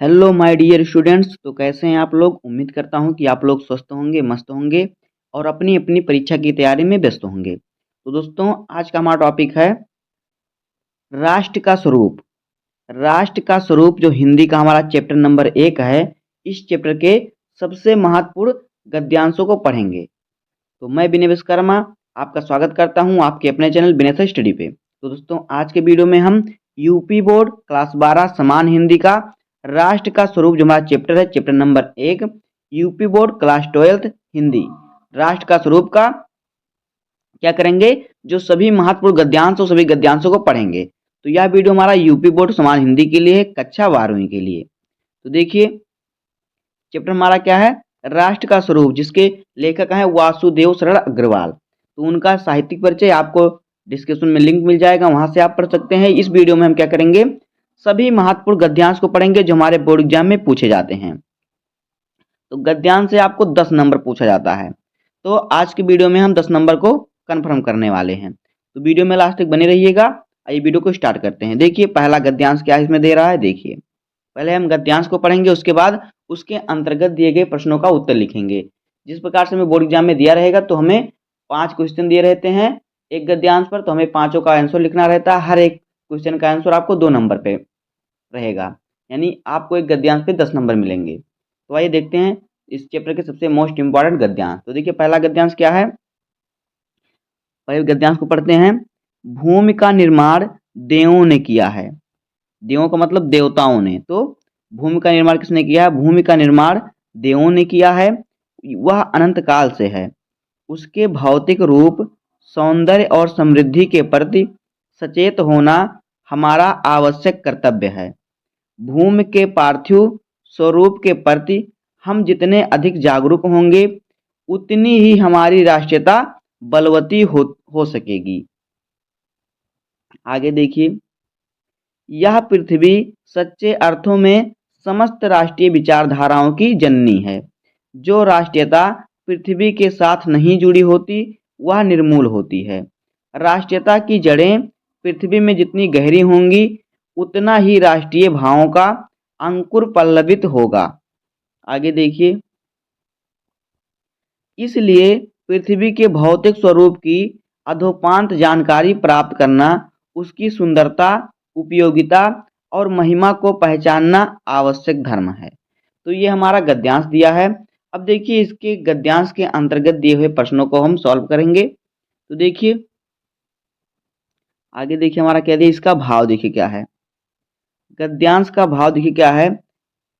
Hello my dear students. तो कैसे हैं आप लोग। उम्मीद करता हूं कि आप लोग स्वस्थ होंगे, मस्त होंगे और अपनी अपनी परीक्षा की तैयारी में व्यस्त होंगे। तो दोस्तों, आज का हमारा टॉपिक है राष्ट्र का स्वरूप। राष्ट्र का स्वरूप जो हिंदी का हमारा चैप्टर नंबर 1 है। इस चैप्टर के सबसे महत्वपूर्ण गद्यांशों को पढ़ेंगे। तो मैं विनय विश्वकर्मा आपका स्वागत करता हूं आपके अपने चैनल विनय स्टडी पे। तो दोस्तों, आज के वीडियो में हम यूपी बोर्ड क्लास 12 समान हिंदी का राष्ट्र का स्वरूप जो हमारा चैप्टर है, chapter number 1, UP board class 12 Hindi, राष्ट्र का स्वरूप का क्या करेंगे, जो सभी महत्वपूर्ण गद्यांश और सभी गद्यांशों को पढ़ेंगे। तो यह वीडियो हमारा यूपी बोर्ड समान हिंदी के लिए है, कक्षा 12वीं के लिए। तो देखिए, चैप्टर हमारा क्या है, राष्ट्र का स्वरूप, जिसके लेखक हैं वासुदेव शरण अग्रवाल। तो उनका साहित्यिक परिचय आपको डिस्क्रिप्शन में लिंक मिल जाएगा, वहां से आप पढ़ सकते हैं। इस वीडियो में हम क्या करेंगे, सभी महत्वपूर्ण गद्यांश को पढ़ेंगे जो हमारे बोर्ड एग्जाम में पूछे जाते हैं। तो गद्यांश से आपको 10 नंबर पूछा जाता है। तो आज के वीडियो में हम 10 नंबर को कंफर्म करने वाले हैं। तो वीडियो में लास्ट तक बने रहिएगा। आइए वीडियो को स्टार्ट करते हैं। देखिए, पहला गद्यांश क्या इसमें दे रहा है। देखिए, पहले हम गद्यांश को पढ़ेंगे, उसके बाद उसके अंतर्गत दिए गए प्रश्नों का उत्तर लिखेंगे। जिस प्रकार से हमें बोर्ड एग्जाम में दिया रहेगा, तो हमें 5 क्वेश्चन दिए रहते हैं एक गद्यांश पर, तो हमें पांचों का आंसर लिखना रहता है। हर एक क्वेश्चन का आंसर आपको 2 नंबर पे रहेगा, यानी आपको एक गद्यांश पे 10 नंबर मिलेंगे। तो आइए देखते हैं इस चैप्टर के सबसे मोस्ट इंपॉर्टेंट गद्यांश। तो देखिए, पहला गद्यांश क्या है, पहले गद्यांश को पढ़ते हैं। भूमि का निर्माण देवों ने किया है। देवों का मतलब देवताओं ने। तो भूमि का निर्माण किसने किया है, भूमि का निर्माण देवों ने किया है। वह अनंत काल से है। उसके भौतिक रूप, सौंदर्य और समृद्धि के प्रति सचेत होना हमारा आवश्यक कर्तव्य है। भूमि के पार्थिव स्वरूप के प्रति हम जितने अधिक जागरूक होंगे, उतनी ही हमारी राष्ट्रीयता बलवती हो सकेगी। आगे देखिए, यह पृथ्वी सच्चे अर्थों में समस्त राष्ट्रीय विचारधाराओं की जननी है। जो राष्ट्रीयता पृथ्वी के साथ नहीं जुड़ी होती, वह निर्मूल होती है। राष्ट्रीयता की जड़ें पृथ्वी में जितनी गहरी होंगी, उतना ही राष्ट्रीय भावों का अंकुर पल्लवित होगा। आगे देखिए, इसलिए पृथ्वी के भौतिक स्वरूप की अधोपांत जानकारी प्राप्त करना, उसकी सुंदरता, उपयोगिता और महिमा को पहचानना आवश्यक धर्म है। तो ये हमारा गद्यांश दिया है। अब देखिए, इसके गद्यांश के अंतर्गत दिए हुए प्रश्नों को हम सॉल्व करेंगे। तो देखिए, आगे देखिए हमारा क्या दिया, इसका भाव देखिए क्या है। गद्यांश का भाव देखिए क्या है।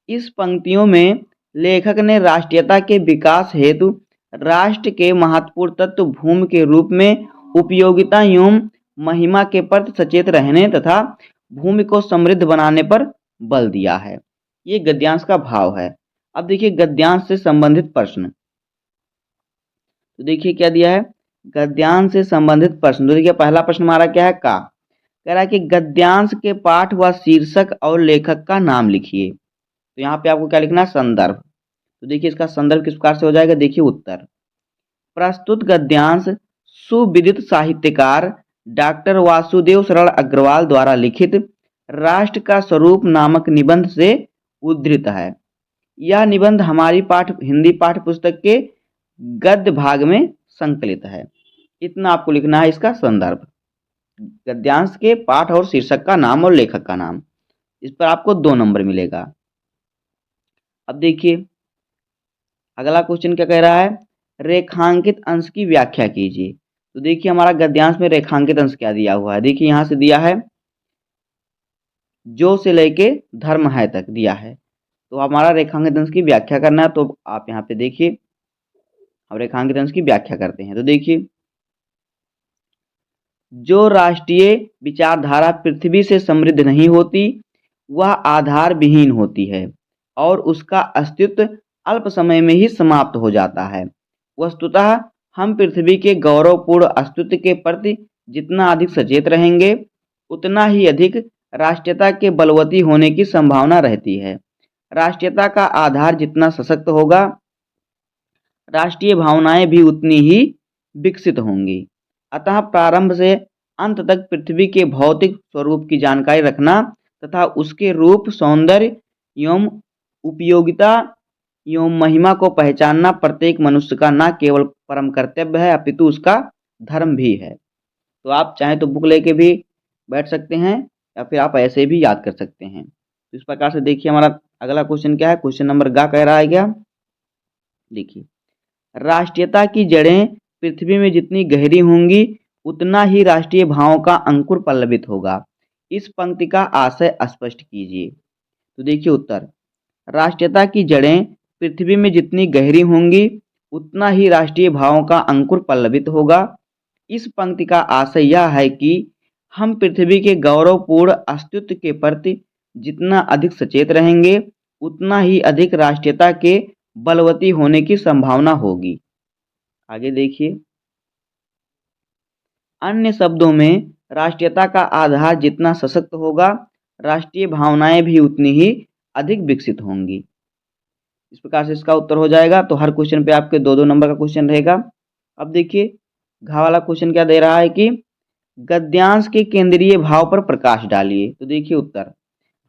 इस पंक्तियों में लेखक ने राष्ट्रीयता के विकास हेतु राष्ट्र के महत्वपूर्ण तत्व भूमि के रूप में उपयोगिता एवं महिमा के प्रति सचेत रहने तथा भूमि को समृद्ध बनाने पर बल दिया है। ये गद्यांश का भाव है। अब देखिए, गद्यांश से संबंधित प्रश्न। तो देखिए क्या दिया है, गद्यांश से संबंधित प्रश्न। तो देखिए, पहला प्रश्न हमारा क्या है, का कह रहा है कि गद्यांश के पाठ व शीर्षक और लेखक का नाम लिखिए। तो यहाँ पे आपको क्या लिखना है, संदर्भ। तो देखिए, इसका संदर्भ किस प्रकार से हो जाएगा। देखिए उत्तर, प्रस्तुत गद्यांश सुविदित साहित्यकार डॉक्टर वासुदेव शरण अग्रवाल द्वारा लिखित राष्ट्र का स्वरूप नामक निबंध से उद्धृत है। यह निबंध हमारी हिंदी पाठ्य पुस्तक के गद्य भाग में संकलित है। इतना आपको लिखना है इसका संदर्भ, गद्यांश के पाठ और शीर्षक का नाम और लेखक का नाम। इस पर आपको 2 नंबर मिलेगा। अब देखिए, अगला क्वेश्चन क्या कह रहा है, रेखांकित अंश की व्याख्या कीजिए। तो देखिए, हमारा गद्यांश में रेखांकित अंश क्या दिया हुआ है। देखिए, यहां से दिया है जो से लेके धर्म है तक दिया है। तो हमारा रेखांकित अंश की व्याख्या करना है। तो आप यहाँ पे देखिए, अब रेखांकित अंश की व्याख्या करते हैं। तो देखिए, जो राष्ट्रीय विचारधारा पृथ्वी से समृद्ध नहीं होती, वह आधार विहीन होती है और उसका अस्तित्व अल्प समय में ही समाप्त हो जाता है। वस्तुतः हम पृथ्वी के गौरवपूर्ण अस्तित्व के प्रति जितना अधिक सचेत रहेंगे, उतना ही अधिक राष्ट्रीयता के बलवती होने की संभावना रहती है। राष्ट्रीयता का आधार जितना सशक्त होगा, राष्ट्रीय भावनाएं भी उतनी ही विकसित होंगी। अतः प्रारंभ से अंत तक पृथ्वी के भौतिक स्वरूप की जानकारी रखना तथा उसके रूप, सौंदर्य एवं उपयोगिता एवं महिमा को पहचानना प्रत्येक मनुष्य का न केवल परम कर्तव्य है अपितु उसका धर्म भी है। तो आप चाहें तो बुक लेके भी बैठ सकते हैं या फिर आप ऐसे भी याद कर सकते हैं। तो इस प्रकार से देखिए हमारा अगला क्वेश्चन क्या है। क्वेश्चन नंबर ग कह रहा है क्या, देखिए राष्ट्रीयता की जड़ें पृथ्वी में जितनी गहरी होंगी उतना ही राष्ट्रीय भावों का अंकुर पल्लवित होगा। इस पंक्ति का आशय स्पष्ट कीजिए। तो देखिए उत्तर, राष्ट्रीयता की जड़ें पृथ्वी में जितनी गहरी होंगी उतना ही राष्ट्रीय भावों का अंकुर पल्लवित होगा। इस पंक्ति का आशय यह है कि हम पृथ्वी के गौरवपूर्ण अस्तित्व के प्रति जितना अधिक सचेत रहेंगे उतना ही अधिक राष्ट्रीयता के बलवती होने की संभावना होगी। आगे देखिए, अन्य शब्दों में राष्ट्रीयता का आधार जितना सशक्त होगा राष्ट्रीय भावनाएं भी उतनी ही अधिक विकसित होंगी। इस प्रकार से इसका उत्तर हो जाएगा। तो हर क्वेश्चन पे आपके 2-2 नंबर का क्वेश्चन रहेगा। अब देखिए घ वाला क्वेश्चन क्या दे रहा है कि गद्यांश के केंद्रीय भाव पर प्रकाश डालिए। तो देखिए उत्तर,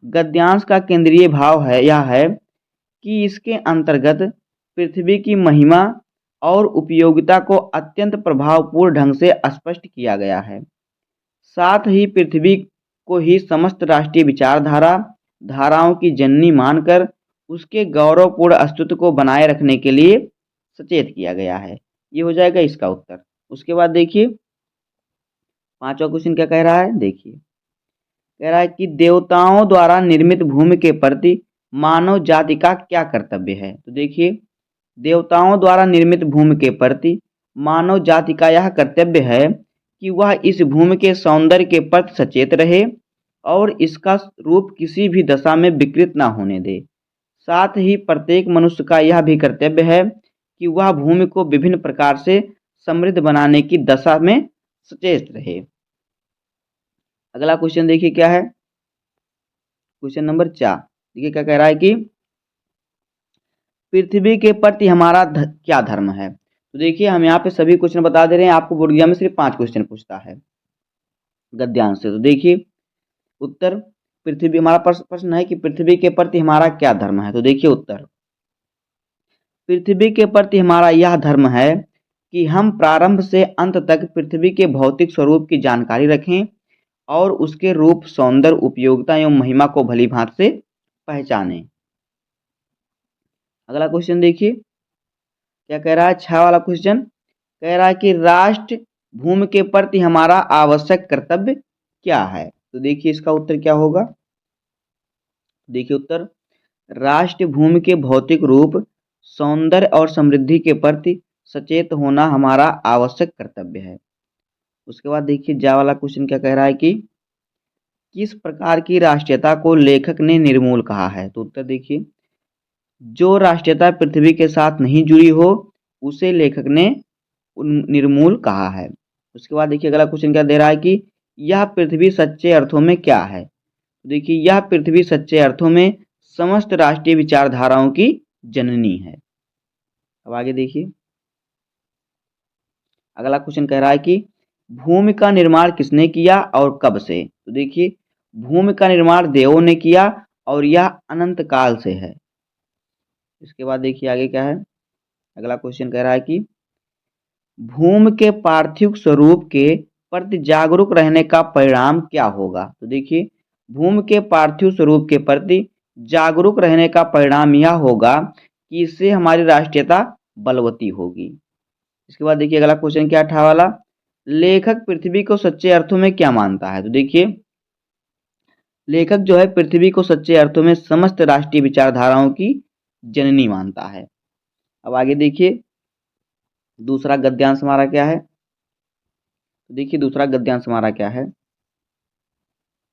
गद्यांश का केंद्रीय भाव है यह है कि इसके अंतर्गत पृथ्वी की महिमा और उपयोगिता को अत्यंत प्रभावपूर्ण ढंग से स्पष्ट किया गया है। साथ ही पृथ्वी को ही समस्त राष्ट्रीय विचारधारा धाराओं की जननी मानकर उसके गौरवपूर्ण अस्तित्व को बनाए रखने के लिए सचेत किया गया है। ये हो जाएगा इसका उत्तर। उसके बाद देखिए 5वां क्वेश्चन क्या कह रहा है, देखिए कह रहा है कि देवताओं द्वारा निर्मित भूमि के प्रति मानव जाति का क्या कर्तव्य है। तो देखिए देवताओं द्वारा निर्मित भूमि के प्रति मानव जाति का यह कर्तव्य है कि वह इस भूमि के सौंदर्य के प्रति सचेत रहे और इसका रूप किसी भी दशा में विकृत न होने दे। साथ ही प्रत्येक मनुष्य का यह भी कर्तव्य है कि वह भूमि को विभिन्न प्रकार से समृद्ध बनाने की दशा में सचेत रहे। अगला क्वेश्चन देखिए क्या है, क्वेश्चन नंबर 4। देखिए क्या कह रहा है कि पृथ्वी के प्रति हमारा क्या धर्म है। तो देखिए हम यहाँ पे सभी क्वेश्चन बता दे रहे हैं आपको। बोर्ड एग्जाम में सिर्फ 5 क्वेश्चन पूछता है गद्यांश से। तो देखिए उत्तर, पृथ्वी हमारा प्रश्न है कि पृथ्वी के प्रति हमारा क्या धर्म है। तो देखिए उत्तर, पृथ्वी के प्रति हमारा यह धर्म है कि हम प्रारंभ से अंत तक पृथ्वी के भौतिक स्वरूप की जानकारी रखें और उसके रूप सौंदर्य उपयोगिता एवं महिमा को भली भांति से पहचानें। अगला क्वेश्चन देखिए क्या कह रहा है। 6 वाला क्वेश्चन कह रहा है कि राष्ट्र भूमि के प्रति हमारा आवश्यक कर्तव्य क्या है। तो देखिए इसका उत्तर क्या होगा। देखिए उत्तर, राष्ट्र भूमि के भौतिक रूप सौंदर्य और समृद्धि के प्रति सचेत होना हमारा आवश्यक कर्तव्य है। उसके बाद देखिए जा वाला क्वेश्चन क्या कह रहा है कि किस प्रकार की राष्ट्रीयता को लेखक ने निर्मूल कहा है। तो उत्तर देखिए, जो राष्ट्रीयता पृथ्वी के साथ नहीं जुड़ी हो उसे लेखक ने निर्मूल कहा है। उसके बाद देखिए अगला क्वेश्चन क्या दे रहा है कि यह पृथ्वी सच्चे अर्थों में क्या है। तो देखिए यह पृथ्वी सच्चे अर्थों में समस्त राष्ट्रीय विचारधाराओं की जननी है। अब आगे देखिए अगला क्वेश्चन कह रहा है कि भूमि का निर्माण किसने किया और कब से। तो देखिए भूमि का निर्माण देवों ने किया और यह अनंत काल से है। इसके बाद देखिए आगे क्या है। अगला क्वेश्चन कह रहा है कि भूमि के पार्थिव स्वरूप के प्रति जागरूक रहने का परिणाम क्या होगा। तो देखिए भूमि के पार्थिव स्वरूप के प्रति जागरूक रहने का परिणाम यह होगा कि इससे हमारी राष्ट्रीयता बलवती होगी। इसके बाद देखिए अगला क्वेश्चन क्या 18 वाला, लेखक पृथ्वी को सच्चे अर्थों में क्या मानता है। तो देखिए लेखक जो है पृथ्वी को सच्चे अर्थों में समस्त राष्ट्रीय विचारधाराओं की जननी मानता है। अब आगे देखिए दूसरा गद्यांश हमारा क्या है। तो देखिए दूसरा गद्यांश हमारा क्या है।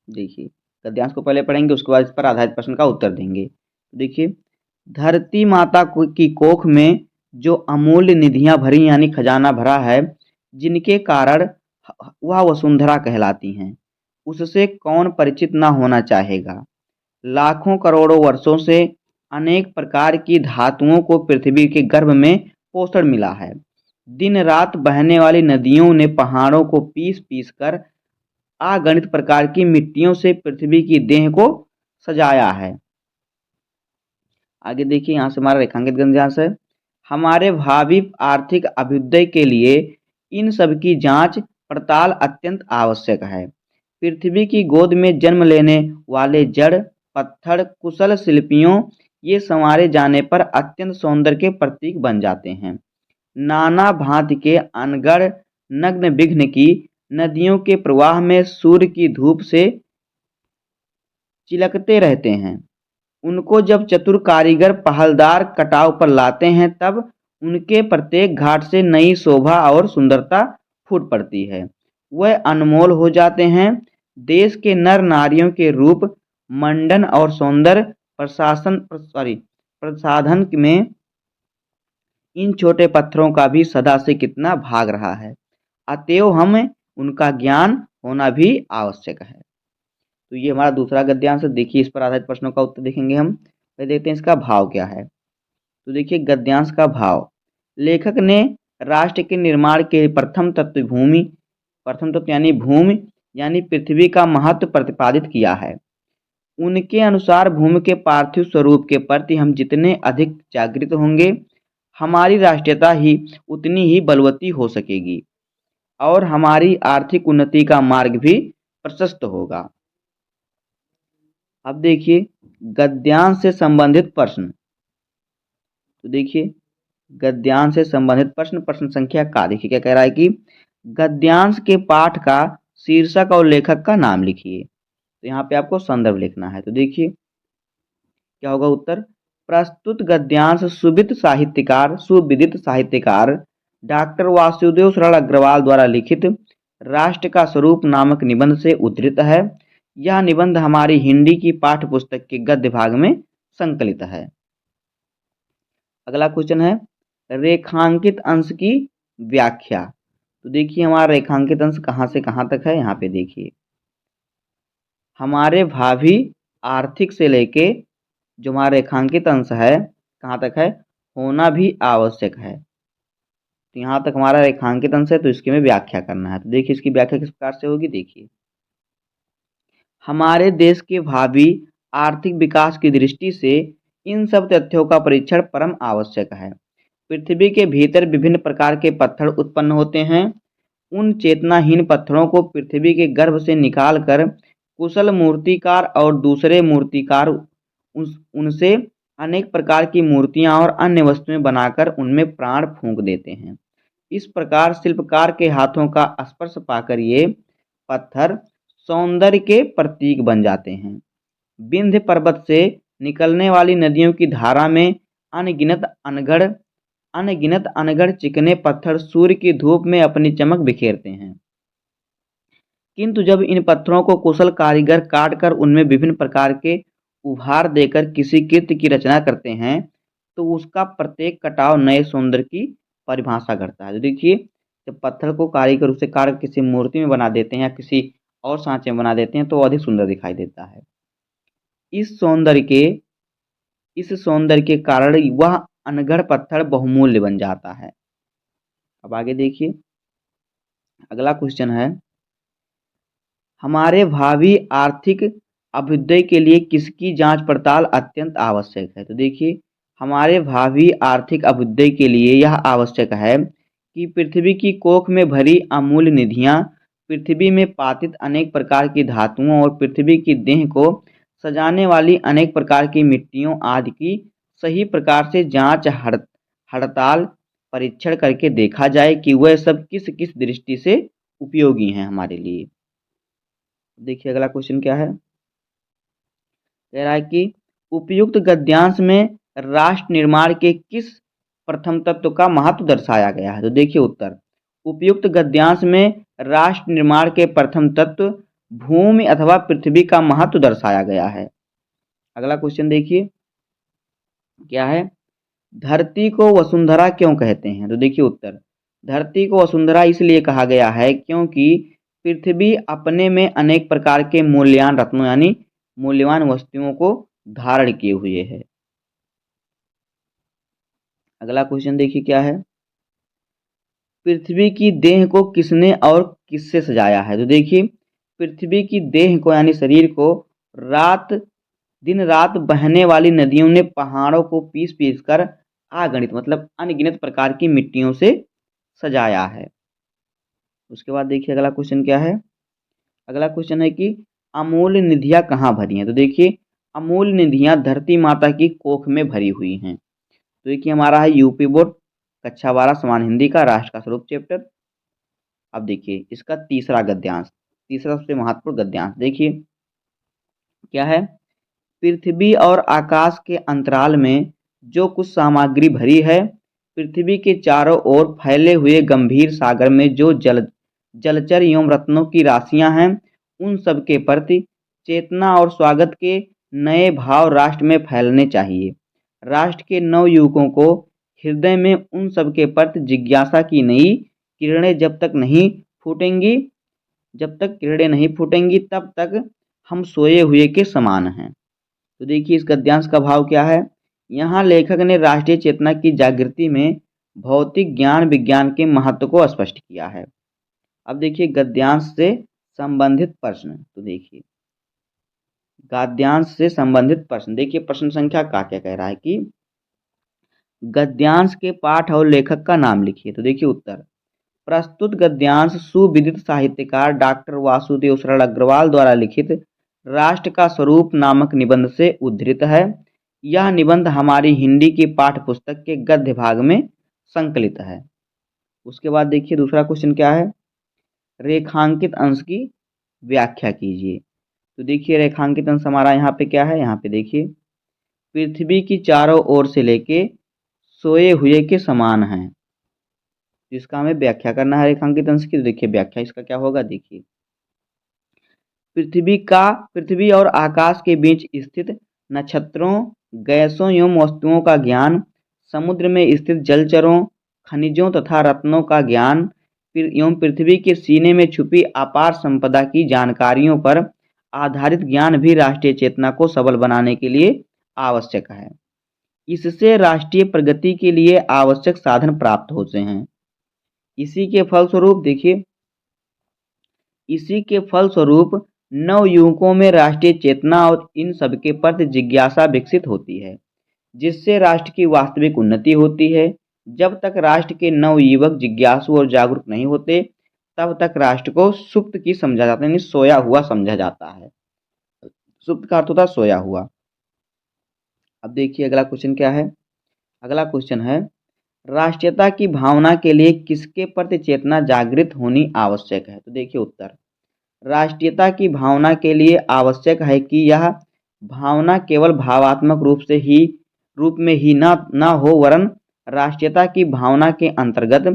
देखिए गद्यांश को पहले पढ़ेंगे उसके बाद इस पर आधारित प्रश्न का उत्तर देंगे। तो देखिए धरती माता की कोख में जो अमूल्य निधियां भरी यानी खजाना भरा है जिनके कारण वह वसुंधरा कहलाती हैं उससे कौन परिचित ना होना चाहेगा। लाखों करोड़ों वर्षों से अनेक प्रकार की धातुओं को पृथ्वी के गर्भ में पोषण मिला है। दिन रात बहने वाली नदियों ने पहाड़ों को पीस पीस कर अगणित प्रकार की मिट्टियों से पृथ्वी की देह को सजाया है। आगे देखिए, यहाँ से हमारा रेखांकित गद्यांश है। हमारे भावी आर्थिक अभ्युदय के लिए इन सब की जांच पड़ताल अत्यंत आवश्यक है। पृथ्वी की गोद में जन्म लेने वाले जड़ पत्थर कुशल शिल्पियों ये संवारे जाने पर अत्यंत सौंदर्य के प्रतीक बन जाते हैं। नाना भांति के अनगढ़ नग्न विघ्न की नदियों के प्रवाह में सूर्य की धूप से चिलकते रहते हैं। उनको जब चतुर कारीगर पहलदार कटाव पर लाते हैं तब उनके प्रत्येक घाट से नई शोभा और सुंदरता फूट पड़ती है। वह अनमोल हो जाते हैं। देश के नर नारियों के रूप मंडन और सौंदर्य प्रसाधन में इन छोटे पत्थरों का भी सदा से कितना भाग रहा है। अतएव हमें उनका ज्ञान होना भी आवश्यक है। तो ये हमारा दूसरा गद्यांश है। देखिए, इस पर आधारित प्रश्नों का उत्तर देखेंगे हम। पहले देखते हैं इसका भाव क्या है। तो देखिए, गद्यांश का भाव। लेखक ने राष्ट्र के निर्माण के प्रथम तत्व यानी भूमि यानी पृथ्वी का महत्व प्रतिपादित किया है। उनके अनुसार भूमि के पार्थिव स्वरूप के प्रति हम जितने अधिक जागृत होंगे, हमारी राष्ट्रीयता ही उतनी ही बलवती हो सकेगी और हमारी आर्थिक उन्नति का मार्ग भी प्रशस्त होगा। अब देखिए, गद्यांश से संबंधित प्रश्न। तो देखिए, गद्यांश से संबंधित प्रश्न संख्या का देखिए क्या कह रहा है कि गद्यांश के पाठ का शीर्षक और लेखक का नाम लिखिए। तो यहाँ पे आपको संदर्भ लिखना है। तो देखिए क्या होगा उत्तर। प्रस्तुत गद्यांश सुविदित साहित्यकार डॉक्टर वासुदेव शरण अग्रवाल द्वारा लिखित राष्ट्र का स्वरूप नामक निबंध से उद्धृत है। यह निबंध हमारी हिंदी की पाठ्य पुस्तक के गद्य भाग में संकलित है। अगला क्वेश्चन है रेखांकित अंश की व्याख्या। तो देखिए, हमारा रेखांकित अंश कहाँ से कहाँ तक है। यहाँ पे देखिए, हमारे भावी आर्थिक से लेके जो हमारा रेखांकित अंश है कहाँ तक है, होना भी आवश्यक है। तो यहाँ तक हमारा रेखांकित अंश है, तो इसकी हमें व्याख्या करना है। तो देखिए, इसकी व्याख्या किस प्रकार से होगी। देखिए, हमारे देश के भावी आर्थिक विकास की दृष्टि से इन सब तथ्यों का परीक्षण परम आवश्यक है। पृथ्वी के भीतर विभिन्न प्रकार के पत्थर उत्पन्न होते हैं। उन चेतनाहीन पत्थरों को पृथ्वी के गर्भ से निकालकर कुशल मूर्तिकार और दूसरे मूर्तिकार उनसे अनेक प्रकार की मूर्तियां और अन्य वस्तुएं बनाकर उनमें प्राण फूंक देते हैं। इस प्रकार शिल्पकार के हाथों का स्पर्श पाकर ये पत्थर सौंदर्य के प्रतीक बन जाते हैं। विंध्य पर्वत से निकलने वाली नदियों की धारा में अनगिनत अनगढ़ चिकने पत्थर सूर्य की धूप में अपनी चमक बिखेरते हैं। किंतु जब इन पत्थरों को कुशल कारीगर काट कर उनमें विभिन्न प्रकार के उभार देकर किसी कृत्य की रचना करते हैं तो उसका प्रत्येक कटाव नए सौंदर्य की परिभाषा करता है। तो देखिए, जब पत्थर को कारीगर उसे काट किसी मूर्ति में बना देते हैं या किसी और सांचे में बना देते हैं तो वो अधिक सुंदर दिखाई देता है। इस सौंदर्य के कारण वह अनगढ़ पत्थर बहुमूल्य बन जाता है। अब आगे देखिए, अगला क्वेश्चन है हमारे भावी आर्थिक अभ्युदय के लिए किसकी जांच पड़ताल अत्यंत आवश्यक है। तो देखिए, हमारे भावी आर्थिक अभ्युदय के लिए यह आवश्यक है कि पृथ्वी की कोख में भरी अमूल्य निधियां, पृथ्वी में पातित अनेक प्रकार की धातुओं और पृथ्वी की देह को सजाने वाली अनेक प्रकार की मिट्टियों आदि की सही प्रकार से जांच हड़ताल परीक्षण करके देखा जाए कि वह सब किस किस दृष्टि से उपयोगी हैं हमारे लिए। देखिए, अगला क्वेश्चन क्या है। कह रहा है कि उपयुक्त गद्यांश में राष्ट्र निर्माण के किस प्रथम तत्व का महत्व दर्शाया गया है। तो देखिए उत्तर, उपयुक्त गद्यांश में राष्ट्र निर्माण के प्रथम तत्व भूमि अथवा पृथ्वी का महत्व दर्शाया गया है। अगला क्वेश्चन देखिए क्या है, धरती को वसुंधरा क्यों कहते हैं। तो देखिए उत्तर, धरती को वसुंधरा इसलिए कहा गया है क्योंकि पृथ्वी अपने में अनेक प्रकार के मूल्यवान रत्नों यानी मूल्यवान वस्तुओं को धारण किए हुए है। अगला क्वेश्चन देखिए क्या है, पृथ्वी की देह को किसने और किससे सजाया है। तो देखिए, पृथ्वी की देह को यानी शरीर को रात दिन रात बहने वाली नदियों ने पहाड़ों को पीस पीस कर अगणित मतलब अनगिनत प्रकार की मिट्टियों से सजाया है। उसके बाद देखिए अगला क्वेश्चन क्या है। अगला क्वेश्चन है कि अमूल्य निधियां कहाँ भरी हैं। तो देखिए अमूल्य निधियां धरती माता की कोख में भरी हुई हैं। तो देखिए हमारा है यूपी बोर्ड कक्षा 12 समान हिंदी का राष्ट्र का स्वरूप चैप्टर। अब देखिए इसका तीसरा गद्यांश, तीसरा सबसे महत्वपूर्ण गद्यांश देखिए क्या है। पृथ्वी और आकाश के अंतराल में जो कुछ सामग्री भरी है, पृथ्वी के चारों ओर फैले हुए गंभीर सागर में जो जलचर एवं रत्नों की राशियां हैं, उन सब के प्रति चेतना और स्वागत के नए भाव राष्ट्र में फैलने चाहिए। राष्ट्र के नवयुवकों को हृदय में उन सब के प्रति जिज्ञासा की नई किरणें जब तक किरणें नहीं फूटेंगी तब तक हम सोए हुए के समान हैं। तो देखिए इस गद्यांश का भाव क्या है। यहाँ लेखक ने राष्ट्रीय चेतना की जागृति में भौतिक ज्ञान विज्ञान के महत्व को स्पष्ट किया है। अब देखिए गद्यांश से संबंधित प्रश्न। तो देखिए गद्यांश से संबंधित प्रश्न, देखिए प्रश्न संख्या का क्या कह रहा है कि गद्यांश के पाठ और लेखक का नाम लिखिए। तो देखिए उत्तर, प्रस्तुत गद्यांश सुविदित साहित्यकार डॉक्टर वासुदेव शरण अग्रवाल द्वारा लिखित राष्ट्र का स्वरूप नामक निबंध से उद्धृत है। यह निबंध हमारी हिंदी की पाठ्य पुस्तक के गद्य भाग में संकलित है। उसके बाद देखिए दूसरा क्वेश्चन क्या है, रेखांकित अंश की व्याख्या कीजिए। तो देखिए रेखांकित अंश हमारा यहाँ पे क्या है, यहाँ पे देखिए पृथ्वी की चारों ओर से लेके सोए हुए के समान है। इसका हमें व्याख्या करना है रेखांकित अंश की। तो देखिए व्याख्या इसका क्या होगा, देखिए पृथ्वी और आकाश के बीच स्थित नक्षत्रों, गैसों एवं वस्तुओं का ज्ञान, समुद्र में स्थित जलचरों, खनिजों तथा रत्नों का ज्ञान एवं पृथ्वी के सीने में छुपी अपार संपदा की जानकारियों पर आधारित ज्ञान भी राष्ट्रीय चेतना को सबल बनाने के लिए आवश्यक है। इससे राष्ट्रीय प्रगति के लिए आवश्यक साधन प्राप्त होते हैं। इसी के फलस्वरूप नवयुवकों में राष्ट्रीय चेतना और इन सबके प्रति जिज्ञासा विकसित होती है, जिससे राष्ट्र की वास्तविक उन्नति होती है। जब तक राष्ट्र के नवयुवक जिज्ञासु और जागरूक नहीं होते, तब तक राष्ट्र को सुप्त की समझा जाता है, यानी सोया हुआ समझा जाता है। सुप्त का अर्थ होता है सोया हुआ। अब देखिए अगला क्वेश्चन क्या है। अगला क्वेश्चन है, राष्ट्रीयता की भावना के लिए किसके प्रति चेतना जागृत होनी आवश्यक है। तो देखिए उत्तर, राष्ट्रीयता की भावना के लिए आवश्यक है कि यह भावना केवल भावात्मक रूप में ही न हो, वरन राष्ट्रीयता की भावना के अंतर्गत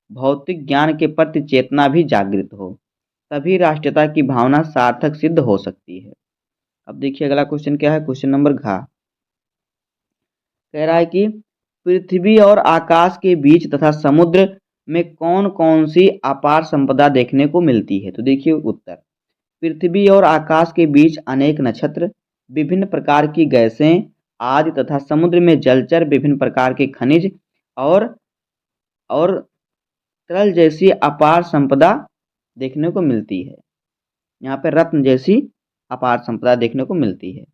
भौतिक ज्ञान के प्रति चेतना भी जागृत हो, तभी राष्ट्रीयता की भावना सार्थक सिद्ध हो सकती है। अब देखिए अगला क्वेश्चन क्या है, क्वेश्चन नंबर घ कह रहा है कि पृथ्वी और आकाश के बीच तथा समुद्र में कौन कौन सी अपार संपदा देखने को मिलती है। तो देखिए उत्तर, पृथ्वी और आकाश के बीच अनेक नक्षत्र, विभिन्न प्रकार की गैसें आदि तथा समुद्र में जलचर, विभिन्न प्रकार के खनिज और तरल जैसी अपार संपदा देखने को मिलती है। यहाँ पे रत्न जैसी अपार संपदा देखने को मिलती है।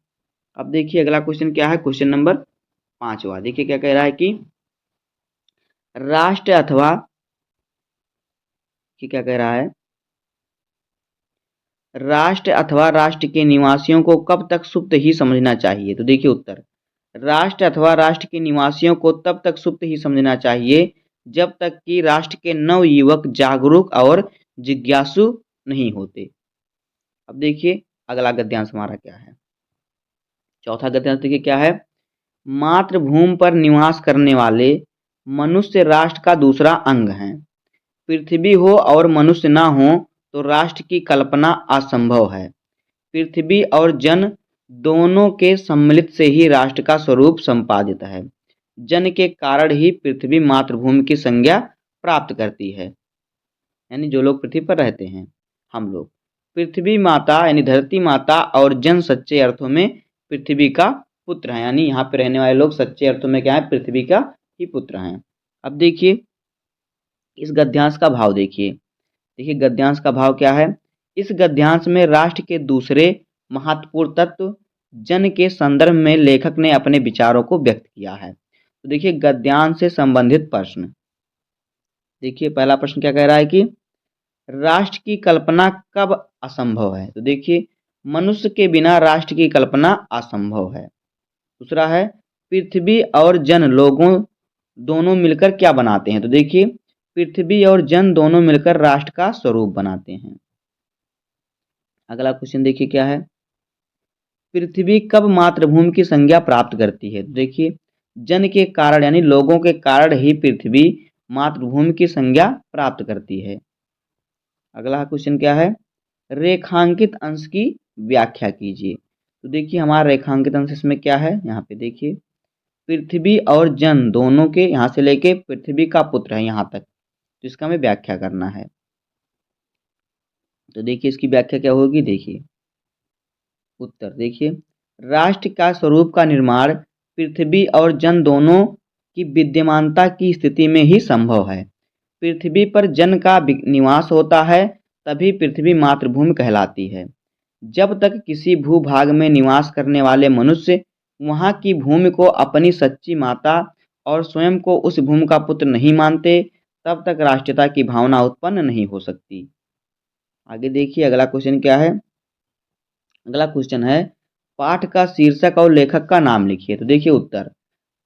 अब देखिए अगला क्वेश्चन क्या है, क्वेश्चन नंबर 5वां। देखिए क्या कह रहा है कि राष्ट्र राष्ट्र के निवासियों को कब तक सुप्त ही समझना चाहिए। तो देखिए उत्तर, राष्ट्र के निवासियों को तब तक सुप्त ही समझना चाहिए जब तक कि राष्ट्र के नवयुवक जागरूक और जिज्ञासु नहीं होते। अब देखिए अगला गद्यांश हमारा क्या है, चौथा गद्यांश देखिए क्या है, मातृभूमि पर निवास करने वाले मनुष्य राष्ट्र का दूसरा अंग हैं। पृथ्वी हो और मनुष्य न हो तो राष्ट्र की कल्पना असंभव है। पृथ्वी और जन दोनों के सम्मिलित से ही राष्ट्र का स्वरूप संपादित है। जन के कारण ही पृथ्वी मातृभूमि की संज्ञा प्राप्त करती है, यानी जो लोग पृथ्वी पर रहते हैं, हम लोग। पृथ्वी माता यानी धरती माता और जन सच्चे अर्थों में पृथ्वी का पुत्र है, यानी यहाँ पे रहने वाले लोग सच्चे अर्थों में क्या है, पृथ्वी का ही पुत्र हैं। अब देखिए इस गद्यांश का भाव देखिए गद्यांश का भाव क्या है। इस गद्यांश में राष्ट्र के दूसरे महत्वपूर्ण तत्व जन के संदर्भ में लेखक ने अपने विचारों को व्यक्त किया है। तो देखिए गद्यांश से संबंधित प्रश्न। देखिए पहला प्रश्न क्या कह रहा है कि राष्ट्र की कल्पना कब असंभव है? तो देखिए मनुष्य के बिना राष्ट्र की कल्पना असंभव है। दूसरा है पृथ्वी और जन लोगों दोनों मिलकर क्या बनाते हैं? तो देखिए पृथ्वी और जन दोनों मिलकर राष्ट्र का स्वरूप बनाते हैं। अगला क्वेश्चन देखिए क्या है, पृथ्वी कब मातृभूमि की संज्ञा प्राप्त करती है? तो देखिए जन के कारण यानी लोगों के कारण ही पृथ्वी मातृभूमि की संज्ञा प्राप्त करती है। अगला क्वेश्चन क्या है, रेखांकित अंश की व्याख्या कीजिए। तो देखिए हमारा रेखांकित अंश इसमें क्या है, यहाँ पे देखिए पृथ्वी और जन दोनों के, यहाँ से लेके पृथ्वी का पुत्र है यहाँ तक, तो इसका हमें व्याख्या करना है। तो देखिए इसकी व्याख्या क्या होगी, देखिए उत्तर देखिए राष्ट्र का स्वरूप का निर्माण पृथ्वी और जन दोनों की विद्यमानता की स्थिति में ही संभव है। पृथ्वी पर जन का निवास होता है तभी पृथ्वी मातृभूमि कहलाती है। जब तक किसी भूभाग में निवास करने वाले मनुष्य वहाँ की भूमि को अपनी सच्ची माता और स्वयं को उस भूमि का पुत्र नहीं मानते, तब तक राष्ट्रीयता की भावना उत्पन्न नहीं हो सकती। आगे देखिए अगला क्वेश्चन क्या है, अगला क्वेश्चन है पाठ का शीर्षक और लेखक का नाम लिखिए। तो देखिए उत्तर,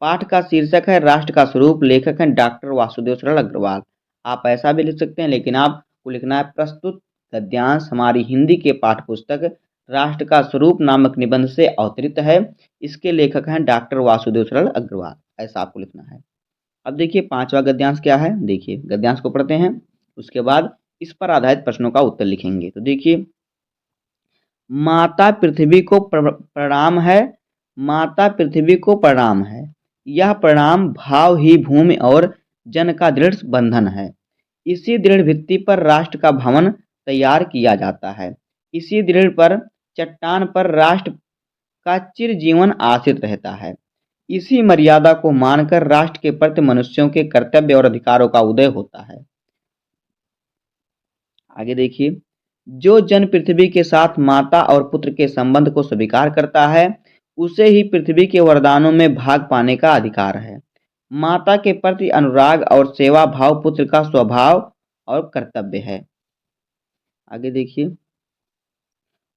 पाठ का शीर्षक है राष्ट्र का स्वरूप, लेखक हैं डॉक्टर वासुदेव सरल अग्रवाल। आप ऐसा भी लिख सकते हैं, लेकिन आपको लिखना है प्रस्तुत गद्यांश हमारी हिंदी के पाठ्य पुस्तक राष्ट्र का स्वरूप नामक निबंध से अवतरित है। इसके लेखक हैं डॉक्टर वासुदेव सरल अग्रवाल, ऐसा आपको लिखना है। अब देखिए पांचवा गद्यांश क्या है, देखिए गद्यांश को पढ़ते हैं, उसके बाद इस पर आधारित प्रश्नों का उत्तर लिखेंगे। तो देखिए माता पृथ्वी को प्रणाम है, माता पृथ्वी को प्रणाम है, यह प्रणाम भाव ही भूमि और जन का दृढ़ बंधन है। इसी दृढ़ भित्ति पर राष्ट्र का भवन तैयार किया जाता है। इसी दृढ़ पर चट्टान पर राष्ट्र का चिरजीवन आश्रित रहता है। इसी मर्यादा को मानकर राष्ट्र के प्रति मनुष्यों के कर्तव्य और अधिकारों का उदय होता है। आगे देखिए जो जन पृथ्वी के साथ माता और पुत्र के संबंध को स्वीकार करता है उसे ही पृथ्वी के वरदानों में भाग पाने का अधिकार है। माता के प्रति अनुराग और सेवा भाव पुत्र का स्वभाव और कर्तव्य है। आगे देखिए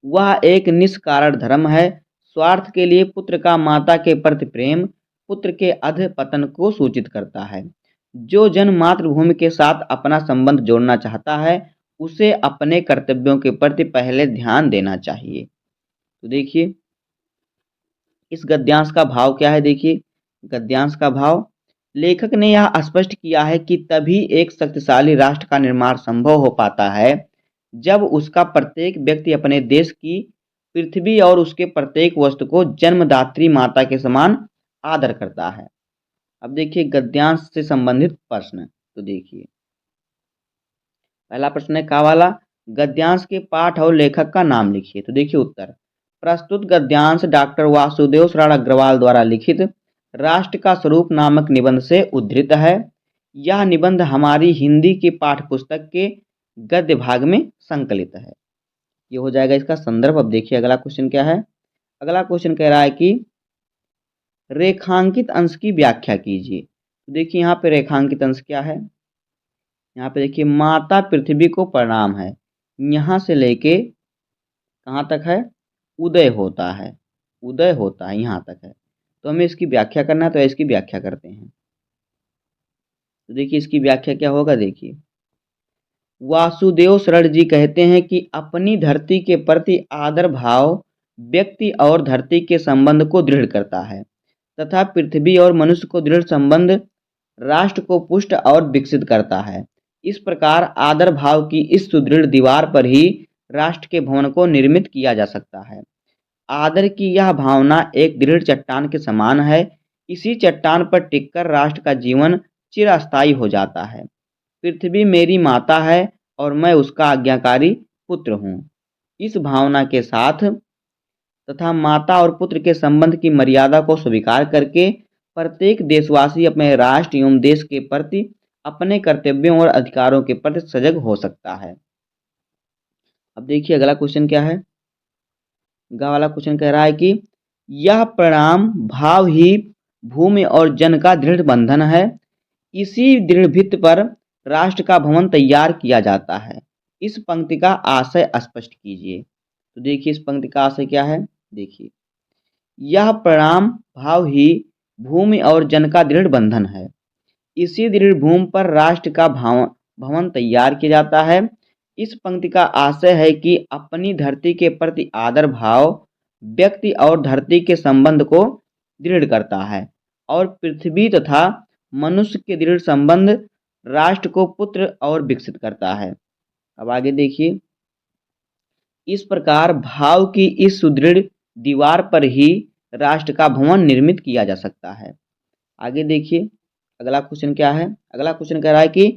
वह एक निष्कारण धर्म है। स्वार्थ के लिए पुत्र का माता के प्रति प्रेम पुत्र के अध पतन को सूचित करता है। जो जन मातृभूमि के साथ अपना संबंध जोड़ना चाहता है उसे अपने कर्तव्यों के प्रति पहले ध्यान देना चाहिए। तो देखिए इस गद्यांश का भाव क्या है, देखिए गद्यांश का भाव, लेखक ने यह स्पष्ट किया है कि तभी एक शक्तिशाली राष्ट्र का निर्माण संभव हो पाता है जब उसका प्रत्येक व्यक्ति अपने देश की पृथ्वी और उसके प्रत्येक वस्तु को जन्मदात्री माता के समान आदर करता है। अब देखिए गद्यांश से संबंधित प्रश्न। तो देखिए पहला प्रश्न है का वाला, गद्यांश के पाठ और लेखक का नाम लिखिए। तो देखिए उत्तर, प्रस्तुत गद्यांश डॉक्टर वासुदेव सरल अग्रवाल द्वारा लिखित राष्ट्र का स्वरूप नामक निबंध से उद्धृत है। यह निबंध हमारी हिंदी की पाठ्य पुस्तक के गद्य भाग में संकलित है। ये हो जाएगा इसका संदर्भ। अब देखिए अगला क्वेश्चन क्या है, अगला क्वेश्चन कह रहा है कि रेखांकित अंश की व्याख्या कीजिए। तो देखिए यहाँ पे रेखांकित अंश क्या है, यहाँ पे देखिए माता पृथ्वी को प्रणाम है, यहाँ से लेके कहाँ तक है, उदय होता है, उदय होता है यहाँ तक है। तो हमें इसकी व्याख्या करना है, तो इसकी व्याख्या करते हैं। तो देखिए इसकी व्याख्या क्या होगा, देखिए वासुदेव सरल जी कहते हैं कि अपनी धरती के प्रति आदर भाव व्यक्ति और धरती के संबंध को दृढ़ करता है तथा पृथ्वी और मनुष्य को दृढ़ संबंध राष्ट्र को पुष्ट और विकसित करता है। इस प्रकार आदर भाव की इस सुदृढ़ दीवार पर ही राष्ट्र के भवन को निर्मित किया जा सकता है। आदर की यह भावना एक दृढ़ चट्टान के समान है। इसी चट्टान पर टिककर राष्ट्र का जीवन चिरस्थायी हो जाता है। पृथ्वी मेरी माता है और मैं उसका आज्ञाकारी पुत्र हूँ। इस भावना के साथ तथा माता और पुत्र के संबंध की मर्यादा को स्वीकार करके प्रत्येक देशवासी अपने राष्ट्र एवं देश के प्रति अपने कर्तव्यों और अधिकारों के प्रति सजग हो सकता है। अब देखिए अगला क्वेश्चन क्या है, गा वाला क्वेश्चन कह रहा है कि यह परिणाम भाव ही भूमि और जन का दृढ़ बंधन है। इसी दृढ़ भित्ति पर राष्ट्र का भवन तैयार किया जाता है। इस पंक्ति का आशय स्पष्ट कीजिए। तो देखिए इस पंक्ति का आशय क्या है, देखिए यह परिणाम भाव ही भूमि और जन का दृढ़ बंधन है। इसी दृढ़ भूमि पर राष्ट्र का भवन तैयार किया जाता है। इस पंक्ति का आशय है कि अपनी धरती के प्रति आदर भाव व्यक्ति और धरती के संबंध को दृढ़ करता है और पृथ्वी तथा मनुष्य के दृढ़ संबंध राष्ट्र को पुत्र और विकसित करता है। अब आगे देखिए, इस प्रकार भाव की इस सुदृढ़ दीवार पर ही राष्ट्र का भवन निर्मित किया जा सकता है। आगे देखिए अगला क्वेश्चन क्या है, अगला क्वेश्चन कह रहा है कि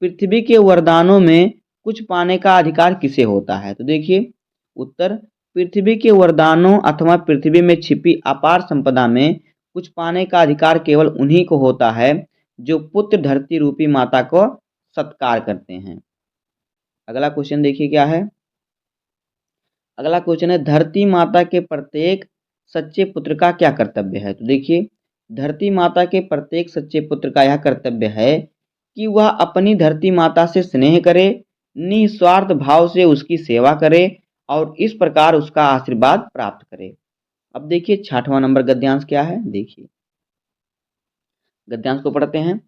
पृथ्वी के वरदानों में कुछ पाने का अधिकार किसे होता है। तो देखिए उत्तर, पृथ्वी के वरदानों अथवा पृथ्वी में छिपी अपार संपदा में कुछ पाने का अधिकार केवल उन्हीं को होता है जो पुत्र धरती रूपी माता को सत्कार करते हैं। अगला क्वेश्चन देखिए क्या है, अगला क्वेश्चन है धरती माता के प्रत्येक सच्चे पुत्र का क्या कर्तव्य है। तो देखिए धरती माता के प्रत्येक सच्चे पुत्र का यह कर्तव्य है कि वह अपनी धरती माता से स्नेह करे, निस्वार्थ भाव से उसकी सेवा करे और इस प्रकार उसका आशीर्वाद प्राप्त करे। अब देखिए 6वां नंबर गद्यांश क्या है, देखिए गद्यांश को पढ़ते हैं।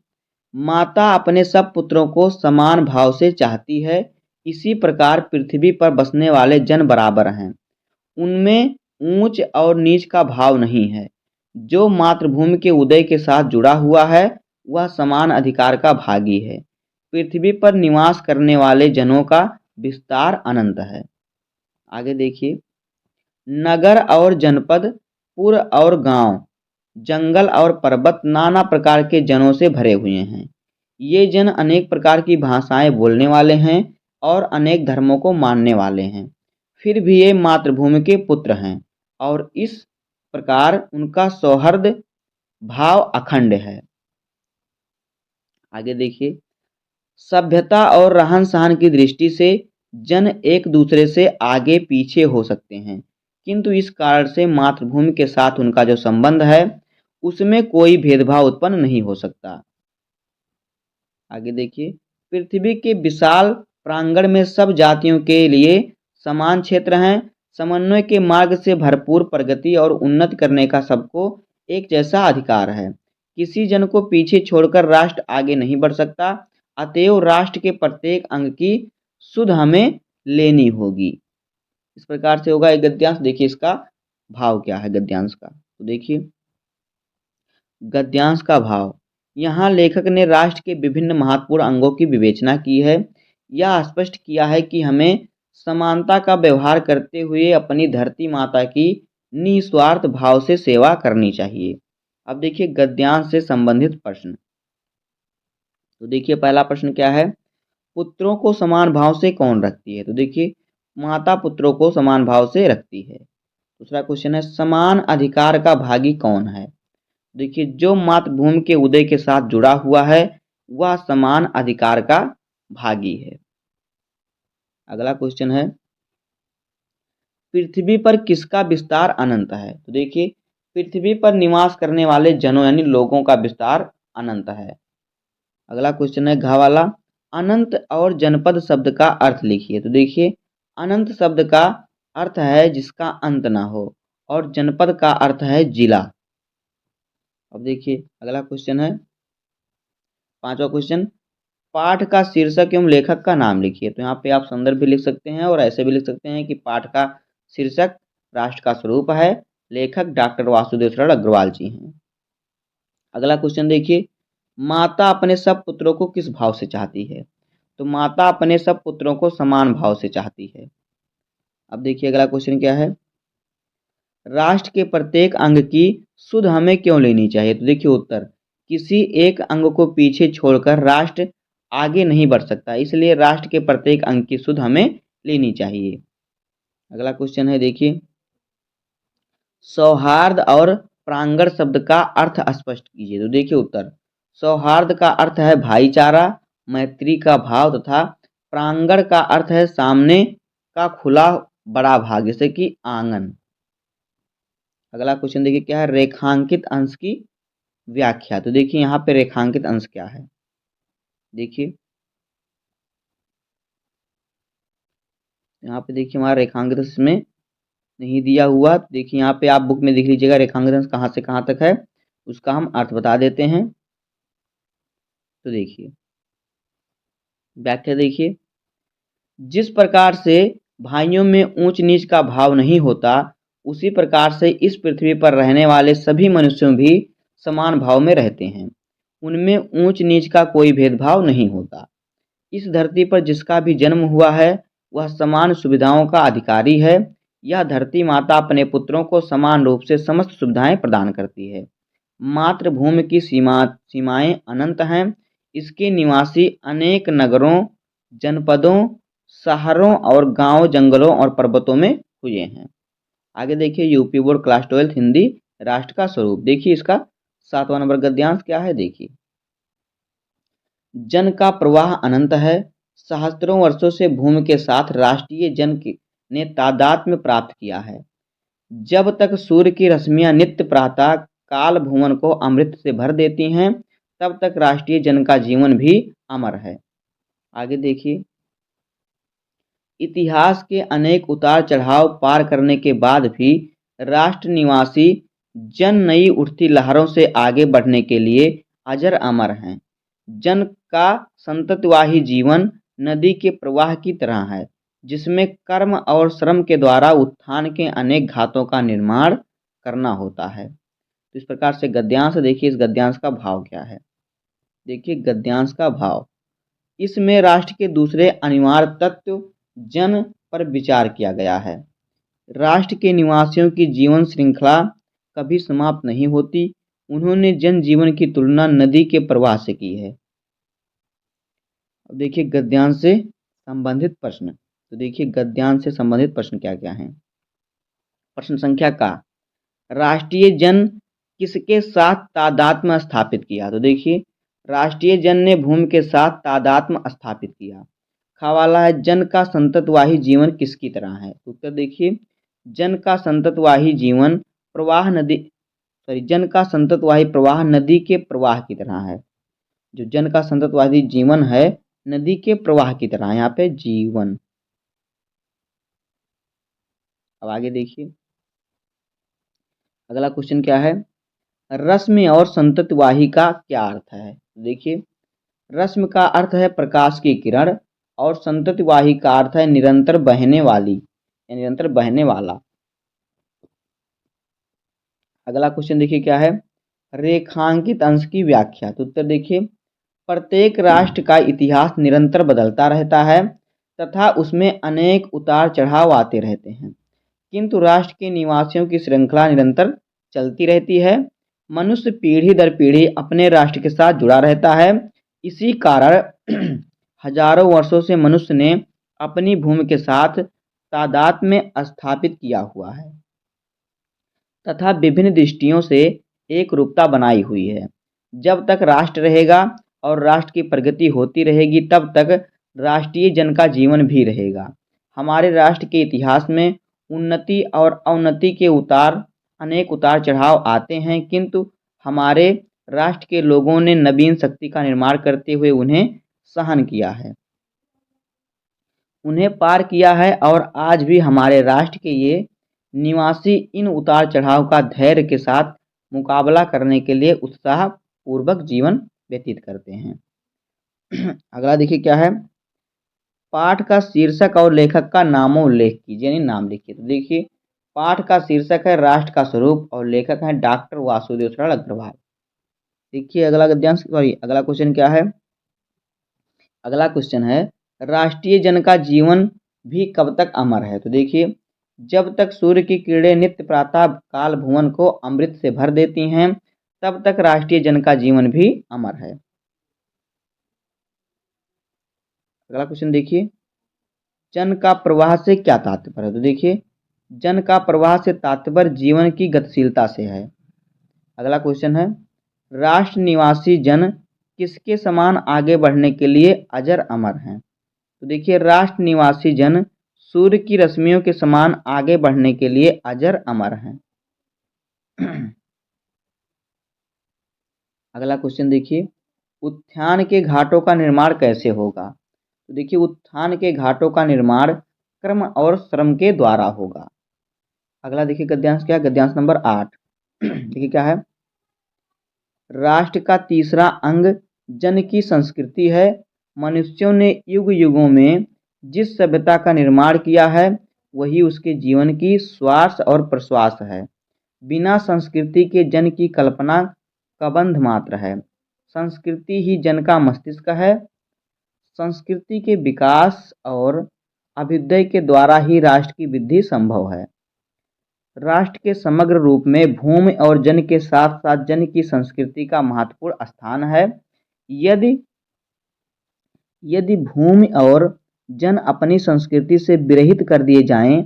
माता अपने सब पुत्रों को समान भाव से चाहती है, इसी प्रकार पृथ्वी पर बसने वाले जन बराबर हैं, उनमें ऊंच और नीच का भाव नहीं है। जो मातृभूमि के उदय के साथ जुड़ा हुआ है वह समान अधिकार का भागी है। पृथ्वी पर निवास करने वाले जनों का विस्तार अनंत है। आगे देखिए, नगर और जनपद, पुर और गांव, जंगल और पर्वत नाना प्रकार के जनों से भरे हुए हैं। ये जन अनेक प्रकार की भाषाएं बोलने वाले हैं और अनेक धर्मों को मानने वाले हैं, फिर भी ये मातृभूमि के पुत्र हैं और इस प्रकार उनका सौहार्द भाव अखंड है। आगे देखिए, सभ्यता और रहन सहन की दृष्टि से जन एक दूसरे से आगे पीछे हो सकते हैं, किंतु इस कारण से मातृभूमि के साथ उनका जो संबंध है उसमें कोई भेदभाव उत्पन्न नहीं हो सकता। आगे देखिए, पृथ्वी के विशाल प्रांगण में सब जातियों के लिए समान क्षेत्र हैं। समन्वय के मार्ग से भरपूर प्रगति और उन्नति करने का सबको एक जैसा अधिकार है। किसी जन को पीछे छोड़कर राष्ट्र आगे नहीं बढ़ सकता। अतएव राष्ट्र के प्रत्येक अंग की सुध हमें लेनी होगी। इस प्रकार से होगा एक गद्यांश। देखिए इसका भाव क्या है गद्यांश का, तो देखिए गद्यांश का भाव, यहाँ लेखक ने राष्ट्र के विभिन्न महत्वपूर्ण अंगों की विवेचना की है। यह स्पष्ट किया है कि हमें समानता का व्यवहार करते हुए अपनी धरती माता की निस्वार्थ भाव से सेवा करनी चाहिए। अब देखिए गद्यांश से संबंधित प्रश्न, तो देखिए पहला प्रश्न क्या है, पुत्रों को समान भाव से कौन रखती है। तो देखिए माता पुत्रों को समान भाव से रखती है। दूसरा क्वेश्चन है समान अधिकार का भागी कौन है। देखिए जो मातृभूमि के उदय के साथ जुड़ा हुआ है वह समान अधिकार का भागी है। अगला क्वेश्चन है पृथ्वी पर किसका विस्तार अनंत है। तो देखिए पृथ्वी पर निवास करने वाले जनों यानी लोगों का विस्तार अनंत है। अगला क्वेश्चन है घ वाला, अनंत और जनपद शब्द का अर्थ लिखिए। तो देखिए अनंत शब्द का अर्थ है जिसका अंत ना हो और जनपद का अर्थ है जिला। अब देखिए अगला क्वेश्चन है 5वां क्वेश्चन, पाठ का शीर्षक एवं लेखक का नाम लिखिए। तो यहाँ पे आप संदर्भ भी लिख सकते हैं और ऐसे भी लिख सकते हैं कि पाठ का शीर्षक राष्ट्र का स्वरूप है, लेखक डॉक्टर वासुदेव शरण अग्रवाल जी हैं। अगला क्वेश्चन देखिए, माता अपने सब पुत्रों को किस भाव से चाहती है। तो माता अपने सब पुत्रों को समान भाव से चाहती है। अब देखिए अगला क्वेश्चन क्या है, राष्ट्र के प्रत्येक अंग की सुध हमें क्यों लेनी चाहिए। तो देखिए उत्तर, किसी एक अंग को पीछे छोड़कर राष्ट्र आगे नहीं बढ़ सकता, इसलिए राष्ट्र के प्रत्येक अंग की सुध हमें लेनी चाहिए। अगला क्वेश्चन है देखिए, सौहार्द और प्रांगण शब्द का अर्थ स्पष्ट कीजिए। तो देखिए उत्तर, सौहार्द का अर्थ है भाईचारा, मैत्री का भाव तथा प्रांगण का अर्थ है सामने का खुला बड़ा भाग जैसे कि आंगन। अगला क्वेश्चन देखिए क्या है, रेखांकित अंश की व्याख्या। तो देखिए यहाँ पे रेखांकित अंश क्या है, देखिए यहाँ पे देखिए हमारा रेखांकित अंश में नहीं दिया हुआ। देखिए यहाँ पे आप बुक में देख लीजिएगा रेखांकित अंश कहाँ से कहाँ तक है, उसका हम अर्थ बता देते हैं। तो देखिए व्याख्या देखिए, जिस प्रकार से भाइयों में ऊंच नीच का भाव नहीं होता, उसी प्रकार से इस पृथ्वी पर रहने वाले सभी मनुष्यों भी समान भाव में रहते हैं। उनमें ऊंच नीच का कोई भेदभाव नहीं होता। इस धरती पर जिसका भी जन्म हुआ है वह समान सुविधाओं का अधिकारी है। यह धरती माता अपने पुत्रों को समान रूप से समस्त सुविधाएं प्रदान करती है। मातृभूमि की सीमाएं अनंत हैं। इसके निवासी अनेक नगरों, जनपदों, शहरों और गांवों, जंगलों और पर्वतों में हुए हैं। आगे देखिए यूपी बोर्ड क्लास 12 हिंदी, राष्ट्र का स्वरूप। देखिए इसका 7वां नंबर गद्यांश क्या है, देखिए जन का प्रवाह अनंत है। सहस्त्रों वर्षों से भूमि के साथ राष्ट्रीय ने तादात्म्य प्राप्त किया है। जब तक सूर्य की रश्मियां नित्य प्रातः काल भुवन को अमृत से भर देती हैं, तब तक राष्ट्रीय जन का जीवन भी अमर है। आगे देखिए, इतिहास के अनेक उतार चढ़ाव पार करने के बाद भी राष्ट्र निवासी जन नई उठती लहरों से आगे बढ़ने के लिए अजर अमर हैं। जन का संततवाही जीवन नदी के प्रवाह की तरह है, जिसमें कर्म और श्रम के द्वारा उत्थान के अनेक घातों का निर्माण करना होता है। तो इस प्रकार से गद्यांश देखिए, इस गद्यांश का भाव क्या है, देखिए गद्यांश का भाव, इसमें राष्ट्र के दूसरे अनिवार्य तत्व जन पर विचार किया गया है। राष्ट्र के निवासियों की जीवन श्रृंखला कभी समाप्त नहीं होती। उन्होंने जन जीवन की तुलना नदी के प्रवाह से की है। अब देखिए गद्यांश से संबंधित प्रश्न। तो देखिए गद्यांश से संबंधित प्रश्न क्या क्या हैं। प्रश्न संख्या का, राष्ट्रीय जन किसके साथ तादात्म्य स्थापित किया। तो देखिए राष्ट्रीय जन ने भूमि के साथ तादात्म्य स्थापित किया। खवाला है, जन का संततवाही जीवन किसकी तरह है। उत्तर देखिए, जन का संततवाही जीवन प्रवाह नदी जन का संततवाही प्रवाह नदी के प्रवाह की तरह है। जो जन का संततवाही जीवन है नदी के प्रवाह की तरह, यहाँ पे जीवन। अब आगे देखिए अगला क्वेश्चन क्या है, रश्मि और संततवाही का क्या अर्थ है। देखिए रश्मि का अर्थ है प्रकाश की किरण और संततवाही का अर्थ है निरंतर बहने वाली या निरंतर बहने वाला। अगला क्वेश्चन देखिए क्या है, रेखांकित अंश की व्याख्या। तो उत्तर देखिए, प्रत्येक राष्ट्र का इतिहास निरंतर बदलता रहता है तथा उसमें अनेक उतार चढ़ाव आते रहते हैं, किंतु राष्ट्र के निवासियों की श्रृंखला निरंतर चलती रहती है। मनुष्य पीढ़ी दर पीढ़ी अपने राष्ट्र के साथ जुड़ा रहता है। इसी कारण हजारों वर्षों से मनुष्य ने अपनी भूमि के साथ तादात्म्य स्थापित किया हुआ है तथा विभिन्न दृष्टियों से एक रूपता बनाई हुई है। जब तक राष्ट्र रहेगा और राष्ट्र की प्रगति होती रहेगी, तब तक राष्ट्रीय जन का जीवन भी रहेगा। हमारे राष्ट्र के इतिहास में उन्नति और अवनति के अनेक उतार चढ़ाव आते हैं, किंतु हमारे राष्ट्र के लोगों ने नवीन शक्ति का निर्माण करते हुए उन्हें सहन किया है, उन्हें पार किया है और आज भी हमारे राष्ट्र के ये निवासी इन उतार चढ़ाव का धैर्य के साथ मुकाबला करने के लिए उत्साहपूर्वक जीवन व्यतीत करते हैं। अगला देखिए क्या है, पाठ का शीर्षक और लेखक का नामोल्लेख कीजिए, यानी नाम लिखिए। तो देखिए पाठ का शीर्षक है राष्ट्र का स्वरूप और लेखक हैं डॉक्टर वासुदेव शरण अग्रवाल। देखिए अगला गद्यांश अगला क्वेश्चन क्या है, अगला क्वेश्चन है राष्ट्रीय जन का जीवन भी कब तक अमर है। तो देखिए जब तक सूर्य की किरणें नित्य प्रातः काल भुवन को अमृत से भर देती हैं, तब तक राष्ट्रीय जन का जीवन भी अमर है। अगला क्वेश्चन देखिए, जन का प्रवाह से क्या तात्पर्य है। तो देखिए जन का प्रवाह से तात्पर्य जीवन की गतिशीलता से है। अगला क्वेश्चन है, राष्ट्र निवासी जन किसके समान आगे बढ़ने के लिए अजर अमर हैं। तो देखिए राष्ट्र निवासी जन सूर्य की रश्मियों के समान आगे बढ़ने के लिए अजर अमर हैं। अगला क्वेश्चन देखिए, उत्थान के घाटों का निर्माण कैसे होगा? तो देखिए, उत्थान के घाटों का निर्माण कर्म और श्रम के द्वारा होगा। अगला देखिए गद्यांश क्या है, गद्यांश नंबर 8। देखिए क्या है, राष्ट्र का तीसरा अंग जन की संस्कृति है। मनुष्यों ने युग युगों में जिस सभ्यता का निर्माण किया है वही उसके जीवन की श्वास और प्रश्वास है। बिना संस्कृति के जन की कल्पना कबंध मात्र है। संस्कृति ही जन का मस्तिष्क है। संस्कृति के विकास और अभ्युदय के द्वारा ही राष्ट्र की वृद्धि संभव है। राष्ट्र के समग्र रूप में भूमि और जन के साथ साथ जन की संस्कृति का महत्वपूर्ण स्थान है। यदि यदि भूमि और जन अपनी संस्कृति से विरहित कर दिए जाएं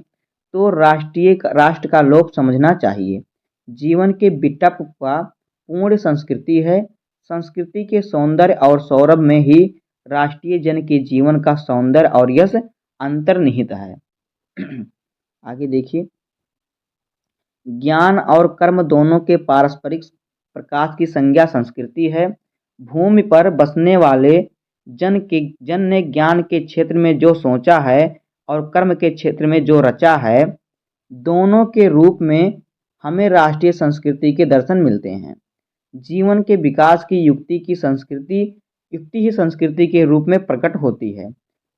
तो राष्ट्र का लोप समझना चाहिए। जीवन के विटप का पूर्ण संस्कृति है। संस्कृति के सौंदर्य और सौरभ में ही राष्ट्रीय जन के जीवन का सौंदर्य और यश अंतर्निहित है। आगे देखिए, ज्ञान और कर्म दोनों के पारस्परिक प्रकाश की संज्ञा संस्कृति है। भूमि पर बसने वाले जन ने ज्ञान के क्षेत्र में जो सोचा है और कर्म के क्षेत्र में जो रचा है, दोनों के रूप में हमें राष्ट्रीय संस्कृति के दर्शन मिलते हैं। जीवन के विकास की युक्ति ही संस्कृति के रूप में प्रकट होती है।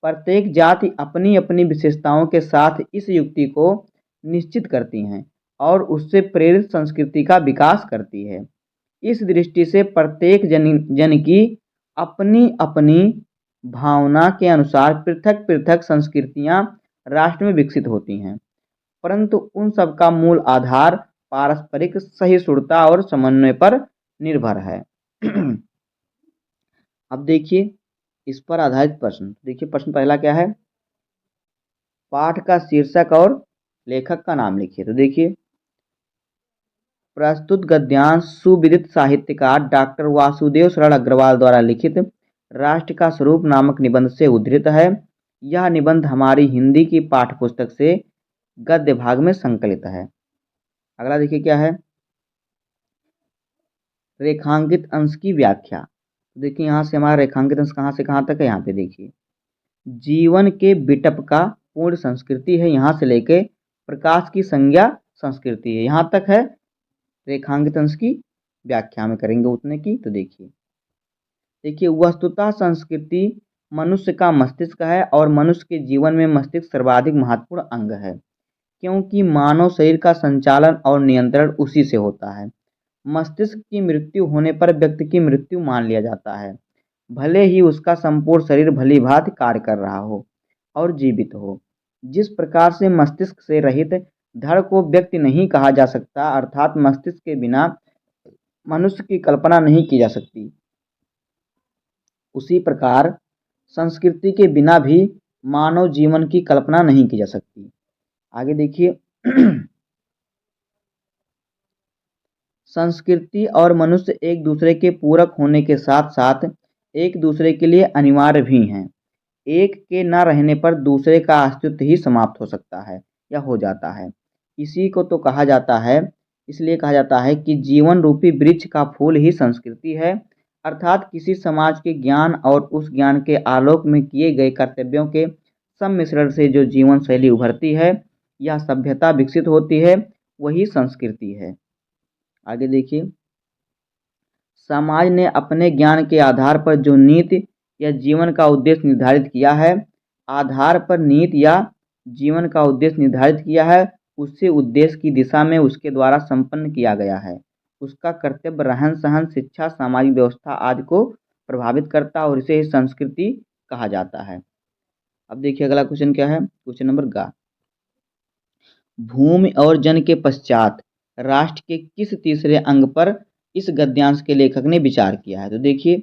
प्रत्येक जाति अपनी अपनी विशेषताओं के साथ इस युक्ति को निश्चित करती हैं और उससे प्रेरित संस्कृति का विकास करती है। इस दृष्टि से प्रत्येक जन की अपनी अपनी भावना के अनुसार पृथक पृथक संस्कृतियां राष्ट्र में विकसित होती हैं, परंतु उन सब का मूल आधार पारस्परिक सहिष्णुता और समन्वय पर निर्भर है। अब देखिए इस पर आधारित प्रश्न। देखिए प्रश्न पहला क्या है, पाठ का शीर्षक और लेखक का नाम लिखिए। तो देखिए, प्रस्तुत गद्यांश सुविदित साहित्यकार डॉक्टर वासुदेव शरण अग्रवाल द्वारा लिखित राष्ट्र का स्वरूप नामक निबंध से उद्धृत है। यह निबंध हमारी हिंदी की पाठ्यपुस्तक से गद्य भाग में संकलित है। अगला देखिए क्या है, रेखांकित अंश की व्याख्या। देखिए यहाँ से हमारा रेखांकित अंश कहाँ से कहाँ तक है, यहाँ पे देखिए, जीवन के विटप का पूर्ण संस्कृति है, यहाँ से लेके प्रकाश की संज्ञा संस्कृति है, यहाँ तक है। रेखांकित अंश की व्याख्या में करेंगे उतने की। तो देखिए वस्तुतः संस्कृति मनुष्य का मस्तिष्क है और मनुष्य के जीवन में मस्तिष्क सर्वाधिक महत्वपूर्ण अंग है, क्योंकि मानव शरीर का संचालन और नियंत्रण उसी से होता है। मस्तिष्क की मृत्यु होने पर व्यक्ति की मृत्यु मान लिया जाता है, भले ही उसका संपूर्ण शरीर भली भांति कार्य कर रहा हो और जीवित हो। जिस प्रकार से मस्तिष्क से रहित धड़ को व्यक्ति नहीं कहा जा सकता, अर्थात मस्तिष्क के बिना मनुष्य की कल्पना नहीं की जा सकती, उसी प्रकार संस्कृति के बिना भी मानव जीवन की कल्पना नहीं की जा सकती। आगे देखिए, संस्कृति और मनुष्य एक दूसरे के पूरक होने के साथ साथ एक दूसरे के लिए अनिवार्य भी हैं। एक के न रहने पर दूसरे का अस्तित्व ही समाप्त हो सकता है या हो जाता है। इसी को तो कहा जाता है, इसलिए कहा जाता है कि जीवन रूपी वृक्ष का फूल ही संस्कृति है, अर्थात किसी समाज के ज्ञान और उस ज्ञान के आलोक में किए गए कर्तव्यों के सम्मिश्रण से जो जीवन शैली उभरती है या सभ्यता विकसित होती है, वही संस्कृति है। आगे देखिए, समाज ने अपने ज्ञान के आधार पर जो नीति या जीवन का उद्देश्य निर्धारित किया है, आधार पर नीति या जीवन का उद्देश्य निर्धारित किया है, उससे उद्देश्य की दिशा में उसके द्वारा संपन्न किया गया है। उसका कर्तव्य रहन सहन शिक्षा सामाजिक व्यवस्था आदि को प्रभावित करता है और इसे संस्कृति कहा जाता है। अब देखिए अगला क्वेश्चन क्या है, क्वेश्चन नंबर गा, भूमि और जन के पश्चात राष्ट्र के किस तीसरे अंग पर इस गद्यांश के लेखक ने विचार किया है। तो देखिए,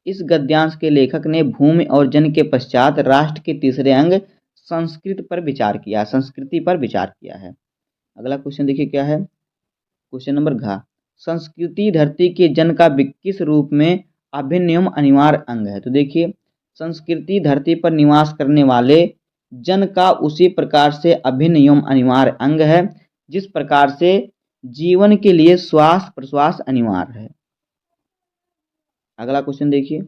इस गद्यांश के लेखक ने भूमि और जन के पश्चात राष्ट्र के तीसरे अंग संस्कृति पर विचार किया है। अगला क्वेश्चन देखिए क्या है, क्वेश्चन नंबर घ, संस्कृति धरती के जन का किस रूप में अभिन्न एवं अनिवार्य अंग है। तो देखिए, संस्कृति धरती पर निवास करने वाले जन का उसी प्रकार से अभिन्न एवं अनिवार्य अंग है जिस प्रकार से जीवन के लिए श्वास प्रश्वास अनिवार्य है। अगला क्वेश्चन देखिए,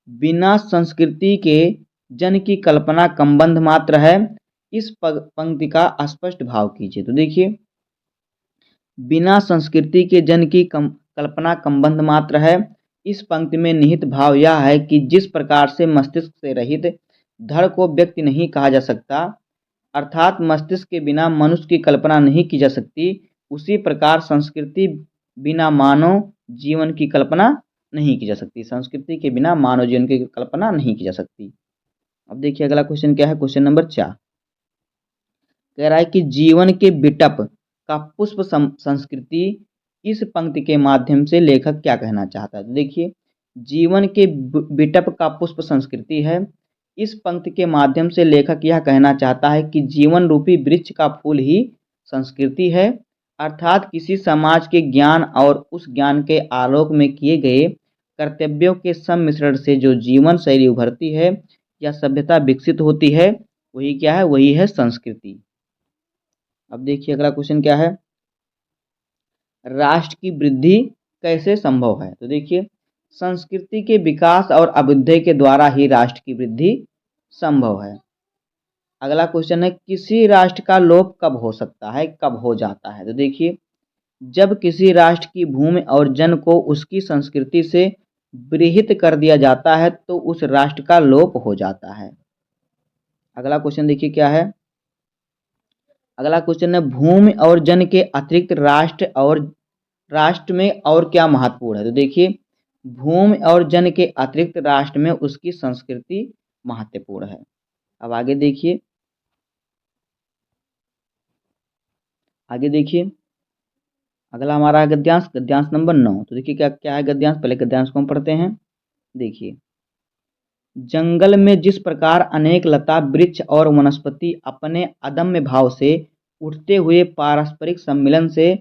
बिना संस्कृति के जन की कल्पना कमबंध मात्र है। इस पंक्ति का स्पष्ट भाव कीजिए। तो देखिए, बिना संस्कृति के जन की कल्पना कमबंध मात्र है। इस पंक्ति में निहित भाव यह है कि जिस प्रकार से मस्तिष्क से रहित धड़ को व्यक्ति नहीं कहा जा सकता, अर्थात मस्तिष्क के बिना मनुष्य की कल्पना नहीं की जा सकती, उसी प्रकार संस्कृति बिना मानव जीवन की कल्पना नहीं की जा सकती। संस्कृति के बिना मानव जीवन की कल्पना नहीं की जा सकती। अब देखिए अगला क्वेश्चन क्या है, क्वेश्चन नंबर 4 कह रहा है कि जीवन के बिटप का पुष्प संस्कृति, इस पंक्ति के माध्यम से लेखक क्या कहना चाहता है। तो देखिए, जीवन के बिटप का पुष्प संस्कृति है। इस पंक्ति के माध्यम से लेखक यह कहना चाहता है कि जीवन रूपी वृक्ष का फूल ही संस्कृति है, अर्थात किसी समाज के ज्ञान और उस ज्ञान के आलोक में किए गए कर्तव्यों के सम्मिश्रण से जो जीवन शैली उभरती है या सभ्यता विकसित होती है, वही क्या है, वही है संस्कृति। अब देखिए अगला क्वेश्चन क्या है, राष्ट्र की वृद्धि कैसे संभव है। तो देखिए, संस्कृति के विकास और अभ्युदय के द्वारा ही राष्ट्र की वृद्धि संभव है। अगला क्वेश्चन है, किसी राष्ट्र का लोप कब हो सकता है, कब हो जाता है। तो देखिए, जब किसी राष्ट्र की भूमि और जन को उसकी संस्कृति से विरहित कर दिया जाता है तो उस राष्ट्र का लोप हो जाता है। अगला क्वेश्चन देखिए क्या है, अगला क्वेश्चन है, भूमि और जन के अतिरिक्त राष्ट्र में और क्या महत्वपूर्ण है। तो देखिए, भूमि और जन के अतिरिक्त राष्ट्र में उसकी संस्कृति महत्वपूर्ण है। अब आगे देखिए, अगला हमारा है गद्यांश, गद्यांश नंबर 9। तो देखिए क्या क्या है गद्यांश, पहले गद्यांश को हम पढ़ते हैं। देखिए, जंगल में जिस प्रकार अनेक लता वृक्ष और वनस्पति अपने अदम्य भाव से उठते हुए पारस्परिक सम्मिलन से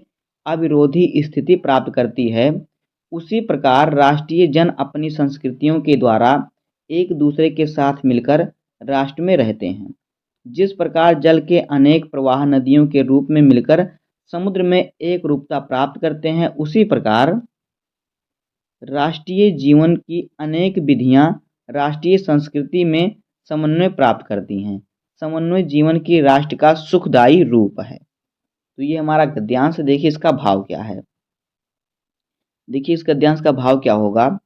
अविरोधी स्थिति प्राप्त करती है, उसी प्रकार राष्ट्रीय जन अपनी संस्कृतियों के द्वारा एक दूसरे के साथ मिलकर राष्ट्र में रहते हैं। जिस प्रकार जल के अनेक प्रवाह नदियों के रूप में मिलकर समुद्र में एक रूपता प्राप्त करते हैं, उसी प्रकार राष्ट्रीय जीवन की अनेक विधियां राष्ट्रीय संस्कृति में समन्वय प्राप्त करती हैं। समन्वय जीवन की राष्ट्र का सुखदायी रूप है। तो ये हमारा गद्यांश। देखिए इसका भाव क्या है। देखिए इस गद्यांश का भाव क्या होगा।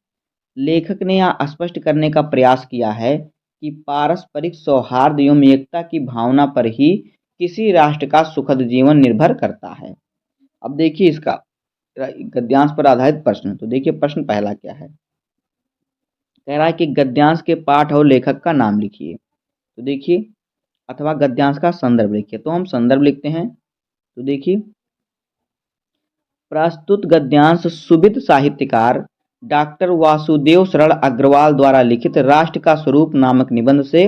लेखक ने यहाँ स्पष्ट करने का प्रयास किया है कि पारस्परिक सौहार्द एवं एकता की भावना पर ही किसी राष्ट्र का सुखद जीवन निर्भर करता है। अब देखिए इसका गद्यांश पर आधारित प्रश्न। तो देखिए प्रश्न पहला क्या है, कह रहा है कि गद्यांश के पाठ और लेखक का नाम लिखिए। तो देखिए, अथवा गद्यांश का संदर्भ लिखिए। तो हम संदर्भ लिखते हैं। तो देखिए, प्रस्तुत गद्यांश सुविद साहित्यकार डॉक्टर वासुदेव शरण अग्रवाल द्वारा लिखित राष्ट्र का स्वरूप नामक निबंध से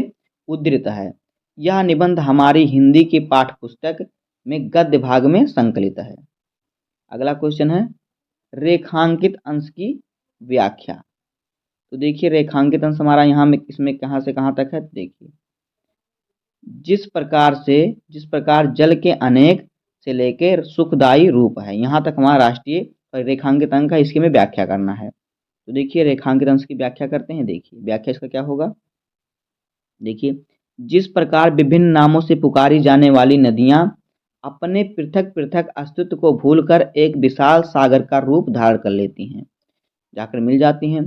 उद्धृत है। यह निबंध हमारी हिंदी की पाठ्य पुस्तक में गद्य भाग में संकलित है। अगला क्वेश्चन है, रेखांकित अंश की व्याख्या। तो देखिए रेखांकित अंश हमारा यहाँ में इसमें कहाँ से कहाँ तक है। देखिए, जिस प्रकार जल के अनेक से लेकर सुखदायी रूप है, यहाँ तक हमारा राष्ट्रीय रेखांकित अंक है, इसकी में व्याख्या करना है। तो देखिए रेखांकित अंश की व्याख्या करते हैं। देखिए व्याख्या इसका क्या होगा। देखिए, जिस प्रकार विभिन्न नामों से पुकारी जाने वाली नदियां अपने पृथक पृथक अस्तित्व को भूलकर एक विशाल सागर का रूप धारण कर लेती हैं, जाकर मिल जाती हैं,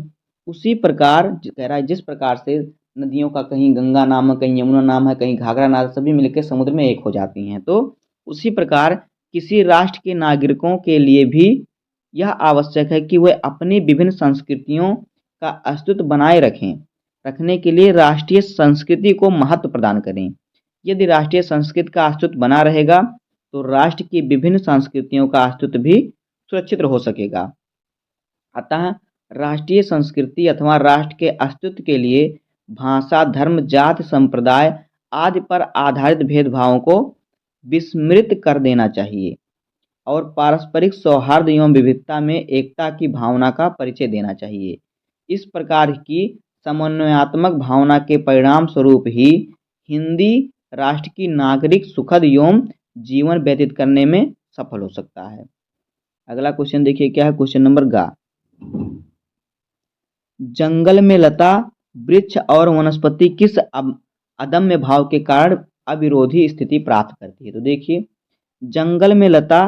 उसी प्रकार कह रहा है जिस प्रकार से नदियों का कहीं गंगा नाम है, कहीं यमुना नाम है, कहीं घाघरा नाम, सभी मिलकर समुद्र में एक हो जाती हैं। तो उसी प्रकार किसी राष्ट्र के नागरिकों के लिए भी यह आवश्यक है कि वे अपनी विभिन्न संस्कृतियों का अस्तित्व बनाए रखने के लिए राष्ट्रीय संस्कृति को महत्व प्रदान करें। यदि राष्ट्रीय संस्कृति का अस्तित्व बना रहेगा तो राष्ट्र की विभिन्न संस्कृतियों का अस्तित्व भी सुरक्षित हो सकेगा। अतः राष्ट्रीय संस्कृति अथवा राष्ट्र के अस्तित्व के लिए भाषा, धर्म, जाति, संप्रदाय आदि पर आधारित भेदभावों को विस्मृत कर देना चाहिए और पारस्परिक सौहार्द एवं विविधता में एकता की भावना का परिचय देना चाहिए। इस प्रकार की समन्वयात्मक भावना के परिणाम स्वरूप ही हिंदी राष्ट्र की नागरिक सुखद एवं जीवन व्यतीत करने में सफल हो सकता है। अगला क्वेश्चन देखिए क्या है, क्वेश्चन नंबर गा। जंगल में लता, वृक्ष और वनस्पति किस अदम्य भाव के कारण अविरोधी स्थिति प्राप्त करती है? तो देखिए, जंगल में लता,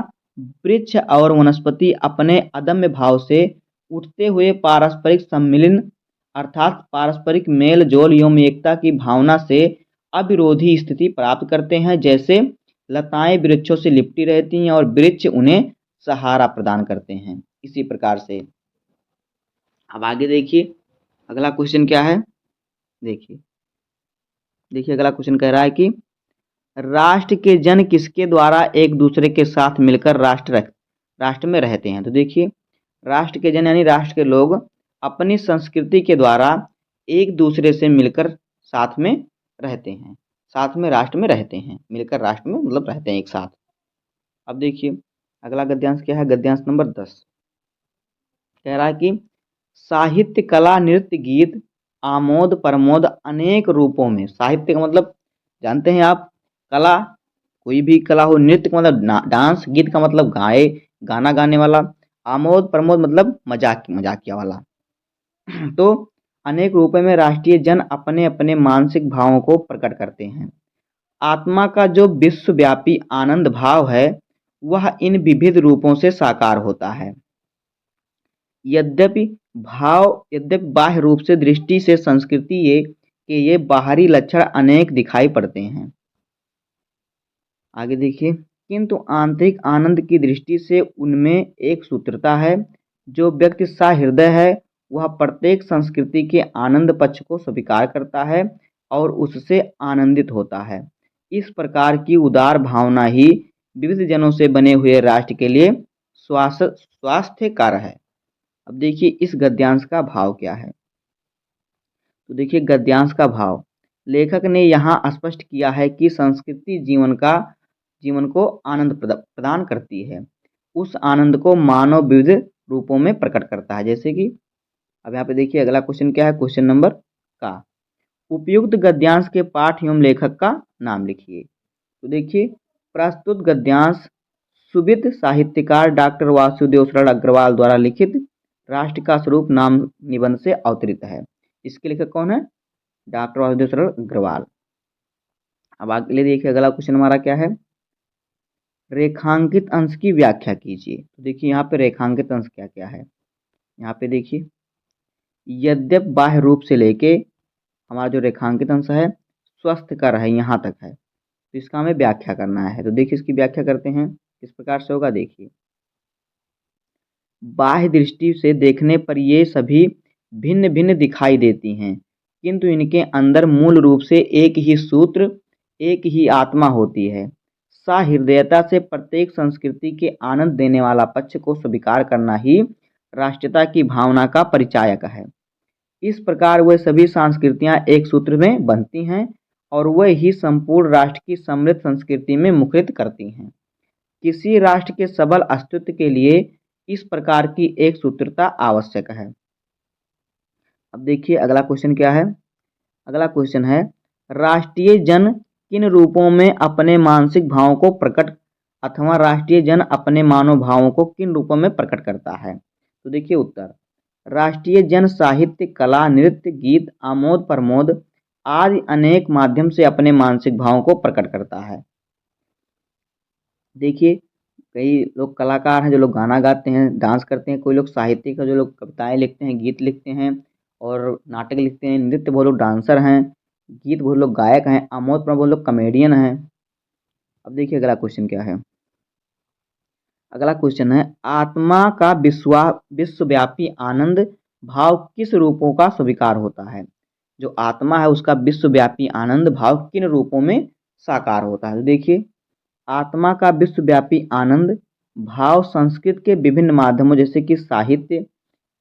वृक्ष और वनस्पति अपने अदम्य भाव से उठते हुए पारस्परिक सम्मिलन अर्थात पारस्परिक मेल जोल एवं एकता की भावना से अविरोधी स्थिति प्राप्त करते हैं। जैसे लताएं वृक्षों से लिपटी रहती हैं और वृक्ष उन्हें सहारा प्रदान करते हैं। इसी प्रकार से अब आगे देखिए अगला क्वेश्चन क्या है। देखिए देखिए अगला क्वेश्चन कह रहा है कि राष्ट्र के जन किसके द्वारा एक दूसरे के साथ मिलकर राष्ट्र में रहते हैं? तो देखिए, राष्ट्र के जन यानी राष्ट्र के लोग अपनी संस्कृति के द्वारा एक दूसरे से मिलकर साथ में रहते हैं, साथ में राष्ट्र में रहते हैं, मिलकर राष्ट्र में मतलब रहते हैं एक साथ। अब देखिए अगला गद्यांश क्या है, गद्यांश नंबर 10 कह रहा है कि साहित्य, कला, नृत्य, गीत, आमोद प्रमोद अनेक रूपों में। साहित्य का मतलब जानते हैं आप, कला, कोई भी कला हो, नृत्य का मतलब डांस, गीत का मतलब गाना गाने वाला, आमोद प्रमोद मतलब मजाकिया वाला। तो अनेक रूपों में राष्ट्रीय जन अपने अपने मानसिक भावों को प्रकट करते हैं। आत्मा का जो विश्वव्यापी आनंद भाव है वह इन विविध रूपों से साकार होता है। यद्यपि बाह्य रूप से दृष्टि से संस्कृति ये बाहरी लक्षण अनेक दिखाई पड़ते हैं। आगे देखिए, किंतु आंतरिक आनंद की दृष्टि से उनमें एक सूत्रता है। जो व्यक्ति सहृदय है वह प्रत्येक संस्कृति के आनंद पक्ष को स्वीकार करता है और उससे आनंदित होता है। इस प्रकार की उदार भावना ही विविध जनों से बने हुए राष्ट्र के लिए स्वास्थ्य कार्य है। अब देखिए इस गद्यांश का भाव क्या है। तो देखिए गद्यांश का भाव, लेखक ने यहाँ स्पष्ट किया है कि संस्कृति जीवन को आनंद प्रदान करती है। उस आनंद को मानव विविध रूपों में प्रकट करता है। जैसे कि अब यहाँ पे देखिए अगला क्वेश्चन क्या है, क्वेश्चन नंबर का उपयुक्त गद्यांश के पाठ एवं लेखक का नाम लिखिए। तो देखिए प्रस्तुत गद्यांश सुविद साहित्यकार डॉक्टर वासुदेव शरण अग्रवाल द्वारा लिखित राष्ट्र का स्वरूप नाम निबंध से अवतरित है। इसके लेखक कौन है? डॉक्टर वासुदेव शरण अग्रवाल। अब अगले देखिए अगला क्वेश्चन हमारा क्या है, रेखांकित अंश की व्याख्या कीजिए। तो देखिए यहाँ पे रेखांकित अंश क्या क्या है। यहाँ पे देखिए, यद्यपि बाह्य रूप से लेके हमारा जो रेखांकित अंश है स्वस्थ कर है यहाँ तक है, तो इसका हमें व्याख्या करना है। तो देखिए इसकी व्याख्या करते हैं, किस प्रकार से होगा। देखिए, बाह्य दृष्टि से देखने पर ये सभी भिन्न भिन्न दिखाई देती हैं, किंतु इनके अंदर मूल रूप से एक ही सूत्र, एक ही आत्मा होती है। सहृदयता से प्रत्येक संस्कृति के आनंद देने वाला पक्ष को स्वीकार करना ही राष्ट्रीयता की भावना का परिचायक है। इस प्रकार वह सभी संस्कृतियां एक सूत्र में बनती हैं और वह ही संपूर्ण राष्ट्र की समृद्ध संस्कृति में मुखरित करती हैं। किसी राष्ट्र के सबल अस्तित्व के लिए इस प्रकार की एक सूत्रता आवश्यक है। अब देखिए अगला क्वेश्चन क्या है। अगला क्वेश्चन है, राष्ट्रीय जन किन रूपों में अपने मानसिक भावों को प्रकट अथवा राष्ट्रीय जन अपने मानव भावों को किन रूपों में प्रकट करता है? तो देखिए उत्तर, राष्ट्रीय जन साहित्य, कला, नृत्य, गीत, आमोद प्रमोद आदि अनेक माध्यम से अपने मानसिक भावों को प्रकट करता है। देखिए कई लोग कलाकार हैं जो लोग गाना गाते हैं, डांस करते हैं, कोई लोग साहित्य का जो लोग कविताएं लिखते हैं, गीत लिखते हैं और नाटक लिखते हैं, नृत्य बहुत लोग डांसर हैं, गीत बहुत लोग गायक हैं, आमोद प्रमोद बहुत लोग कॉमेडियन हैं। अब देखिए अगला क्वेश्चन क्या है। अगला क्वेश्चन है, आत्मा का विश्वव्यापी आनंद भाव किस रूपों का स्वीकार होता है? जो आत्मा है उसका विश्वव्यापी आनंद भाव किन रूपों में साकार होता है? तो देखिए, आत्मा का विश्वव्यापी आनंद भाव संस्कृत के विभिन्न माध्यमों जैसे कि साहित्य,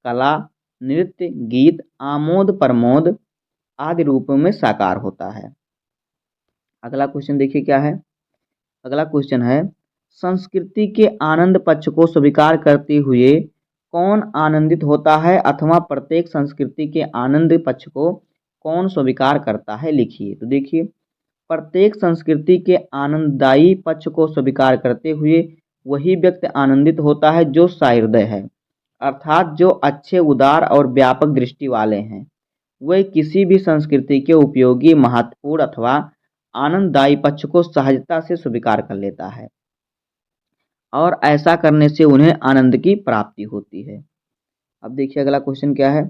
कला, नृत्य, गीत, आमोद प्रमोद आदि रूपों में साकार होता है। अगला क्वेश्चन देखिए क्या है। अगला क्वेश्चन है, संस्कृति के आनंद पक्ष को स्वीकार करते हुए कौन आनंदित होता है अथवा प्रत्येक संस्कृति के आनंद पक्ष को कौन स्वीकार करता है? लिखिए। तो देखिए, प्रत्येक संस्कृति के आनंददायी पक्ष को स्वीकार करते हुए वही व्यक्ति आनंदित होता है जो सहृदय है, अर्थात जो अच्छे, उदार और व्यापक दृष्टि वाले हैं। वे किसी भी संस्कृति के उपयोगी, महत्वपूर्ण अथवा आनंददायी पक्ष को सहजता से स्वीकार कर लेता है और ऐसा करने से उन्हें आनंद की प्राप्ति होती है। अब देखिए अगला क्वेश्चन क्या है।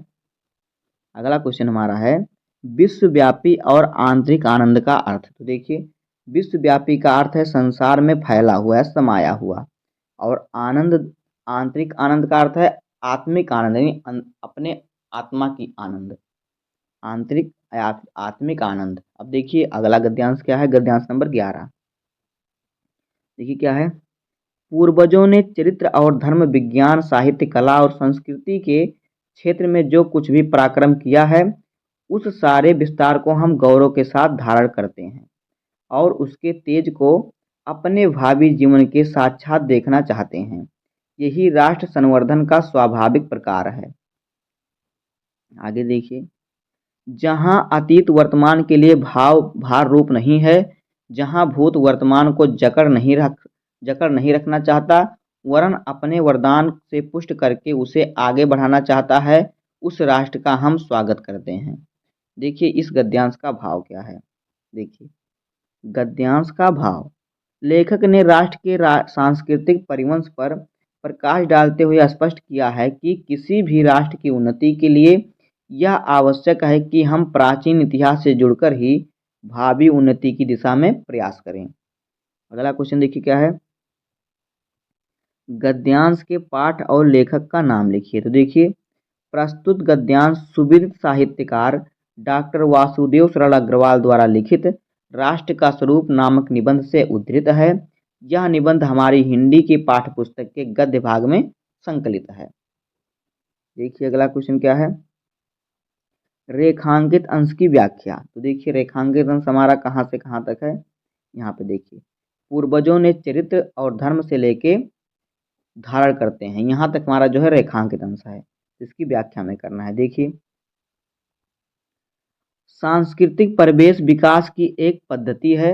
अगला क्वेश्चन हमारा है विश्वव्यापी और आंतरिक आनंद का अर्थ। तो देखिए विश्वव्यापी का अर्थ है संसार में फैला हुआ है, समाया हुआ, और आनंद, आंतरिक आनंद का अर्थ है आत्मिक आनंद, यानी अपने आत्मा की आनंद, आंतरिक आत्मिक आनंद। अब देखिए अगला गद्यांश क्या है, गद्यांश नंबर 11। देखिए क्या है, पूर्वजों ने चरित्र और धर्म, विज्ञान, साहित्य, कला और संस्कृति के क्षेत्र में जो कुछ भी पराक्रम किया है, उस सारे विस्तार को हम गौरव के साथ धारण करते हैं और उसके तेज को अपने भावी जीवन के साक्षात देखना चाहते हैं। यही राष्ट्र संवर्धन का स्वाभाविक प्रकार है। आगे देखिए, जहाँ अतीत वर्तमान के लिए भार रूप नहीं है, जहाँ भूत वर्तमान को जकड़ नहीं रखना चाहता, वरन अपने वरदान से पुष्ट करके उसे आगे बढ़ाना चाहता है, उस राष्ट्र का हम स्वागत करते हैं। देखिए इस गद्यांश का भाव क्या है। देखिए गद्यांश का भाव, लेखक ने राष्ट्र के सांस्कृतिक परिवंश पर प्रकाश डालते हुए स्पष्ट किया है कि किसी भी राष्ट्र की उन्नति के लिए यह आवश्यक है कि हम प्राचीन इतिहास से जुड़कर ही भावी उन्नति की दिशा में प्रयास करें। अगला क्वेश्चन देखिए क्या है, गद्यांश के पाठ और लेखक का नाम लिखिए। तो देखिए प्रस्तुत गद्यांश सुविदित साहित्यकार डॉक्टर वासुदेव सरल अग्रवाल द्वारा लिखित राष्ट्र का स्वरूप नामक निबंध से उद्धृत है। यह निबंध हमारी हिंदी की पाठ्य पुस्तक के गद्य भाग में संकलित है। देखिए अगला क्वेश्चन क्या है, रेखांकित अंश की व्याख्या। तो देखिए रेखांकित अंश हमारा कहाँ से कहाँ तक है, यहाँ पे देखिए पूर्वजों ने चरित्र और धर्म से लेके धारण करते हैं, यहाँ तक हमारा जो है रेखांकित अंश है, इसकी व्याख्या में करना है। देखिए सांस्कृतिक परिवेश विकास की एक पद्धति है।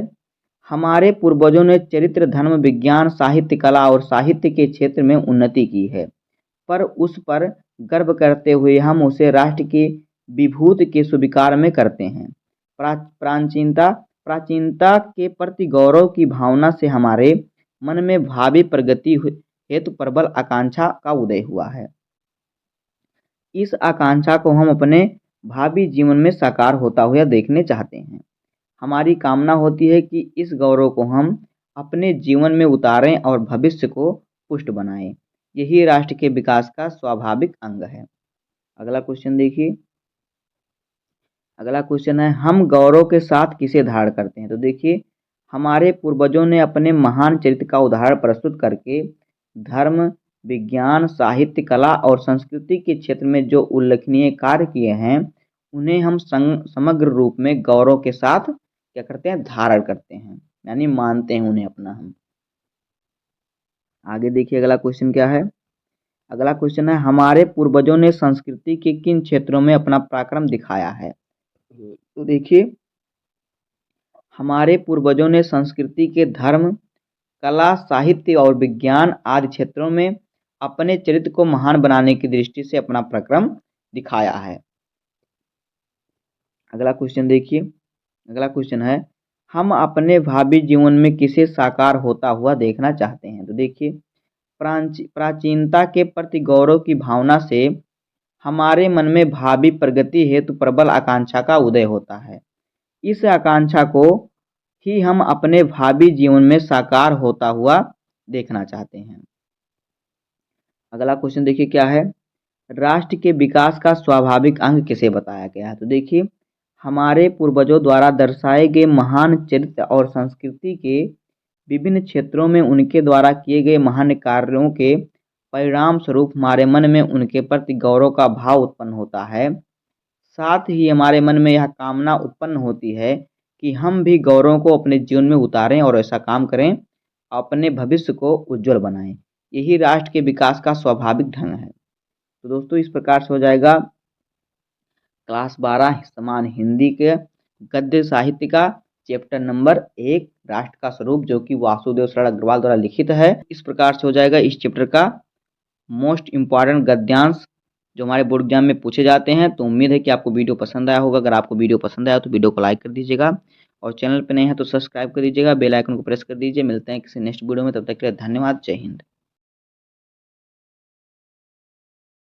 हमारे पूर्वजों ने चरित्र, धर्म, विज्ञान, साहित्य, कला और साहित्य के क्षेत्र में उन्नति की है, पर उस पर गर्व करते हुए हम उसे राष्ट्र की विभूति के स्वीकार में करते हैं। प्राचीनता प्राचीनता के प्रति गौरव की भावना से हमारे मन में भावी प्रगति हेतु प्रबल आकांक्षा का उदय हुआ है। इस आकांक्षा को हम अपने भावी जीवन में साकार होता हुआ देखने चाहते हैं। हमारी कामना होती है कि इस गौरव को हम अपने जीवन में उतारें और भविष्य को पुष्ट बनाएं। यही राष्ट्र के विकास का स्वाभाविक अंग है। अगला क्वेश्चन देखिए, अगला क्वेश्चन है हम गौरव के साथ किसे धारण करते हैं। तो देखिए हमारे पूर्वजों ने अपने महान चरित्र का उदाहरण प्रस्तुत करके धर्म, विज्ञान, साहित्य, कला और संस्कृति के क्षेत्र में जो उल्लेखनीय कार्य किए हैं, उन्हें हम समग्र रूप में गौरव के साथ क्या करते हैं, धारण करते हैं, यानी मानते हैं उन्हें अपना हम। आगे देखिए अगला क्वेश्चन क्या है। अगला क्वेश्चन है हमारे पूर्वजों ने संस्कृति के किन क्षेत्रों में अपना पराक्रम दिखाया है। तो देखिए हमारे पूर्वजों ने संस्कृति के धर्म, कला, साहित्य और विज्ञान आदि क्षेत्रों में अपने चरित्र को महान बनाने की दृष्टि से अपना पराक्रम दिखाया है। अगला क्वेश्चन देखिए, अगला क्वेश्चन है हम अपने भावी जीवन में किसे साकार होता हुआ देखना चाहते हैं। तो देखिए प्राचीनता के प्रति गौरव की भावना से हमारे मन में भावी प्रगति हेतु प्रबल आकांक्षा का उदय होता है। इस आकांक्षा को ही हम अपने भावी जीवन में साकार होता हुआ देखना चाहते हैं। अगला क्वेश्चन देखिए क्या है, राष्ट्र के विकास का स्वाभाविक अंग किसे बताया गया है। तो देखिए हमारे पूर्वजों द्वारा दर्शाए गए महान चरित्र और संस्कृति के विभिन्न क्षेत्रों में उनके द्वारा किए गए महान कार्यों के परिणाम स्वरूप हमारे मन में उनके प्रति गौरव का भाव उत्पन्न होता है। साथ ही हमारे मन में यह कामना उत्पन्न होती है कि हम भी गौरव को अपने जीवन में उतारें और ऐसा काम करें, अपने भविष्य को उज्जवल बनाएं। यही राष्ट्र के विकास का स्वाभाविक ढंग है। तो दोस्तों इस प्रकार से हो जाएगा क्लास 12 समान हिंदी के गद्य साहित्य का चैप्टर नंबर 1 राष्ट्र का स्वरूप, जो कि वासुदेव शरण अग्रवाल द्वारा लिखित है। इस प्रकार से हो जाएगा इस चैप्टर का मोस्ट इम्पॉर्टेंट गद्यांश जो हमारे बोर्ड एग्जाम में पूछे जाते हैं। तो उम्मीद है कि आपको वीडियो पसंद आया होगा। अगर आपको वीडियो पसंद आया तो वीडियो को लाइक कर दीजिएगा और चैनल पर नए हैं तो सब्सक्राइब कर दीजिएगा, बेल आइकन को प्रेस कर दीजिए। मिलते हैं किसी नेक्स्ट वीडियो में, तब तक के लिए धन्यवाद। जय हिंद।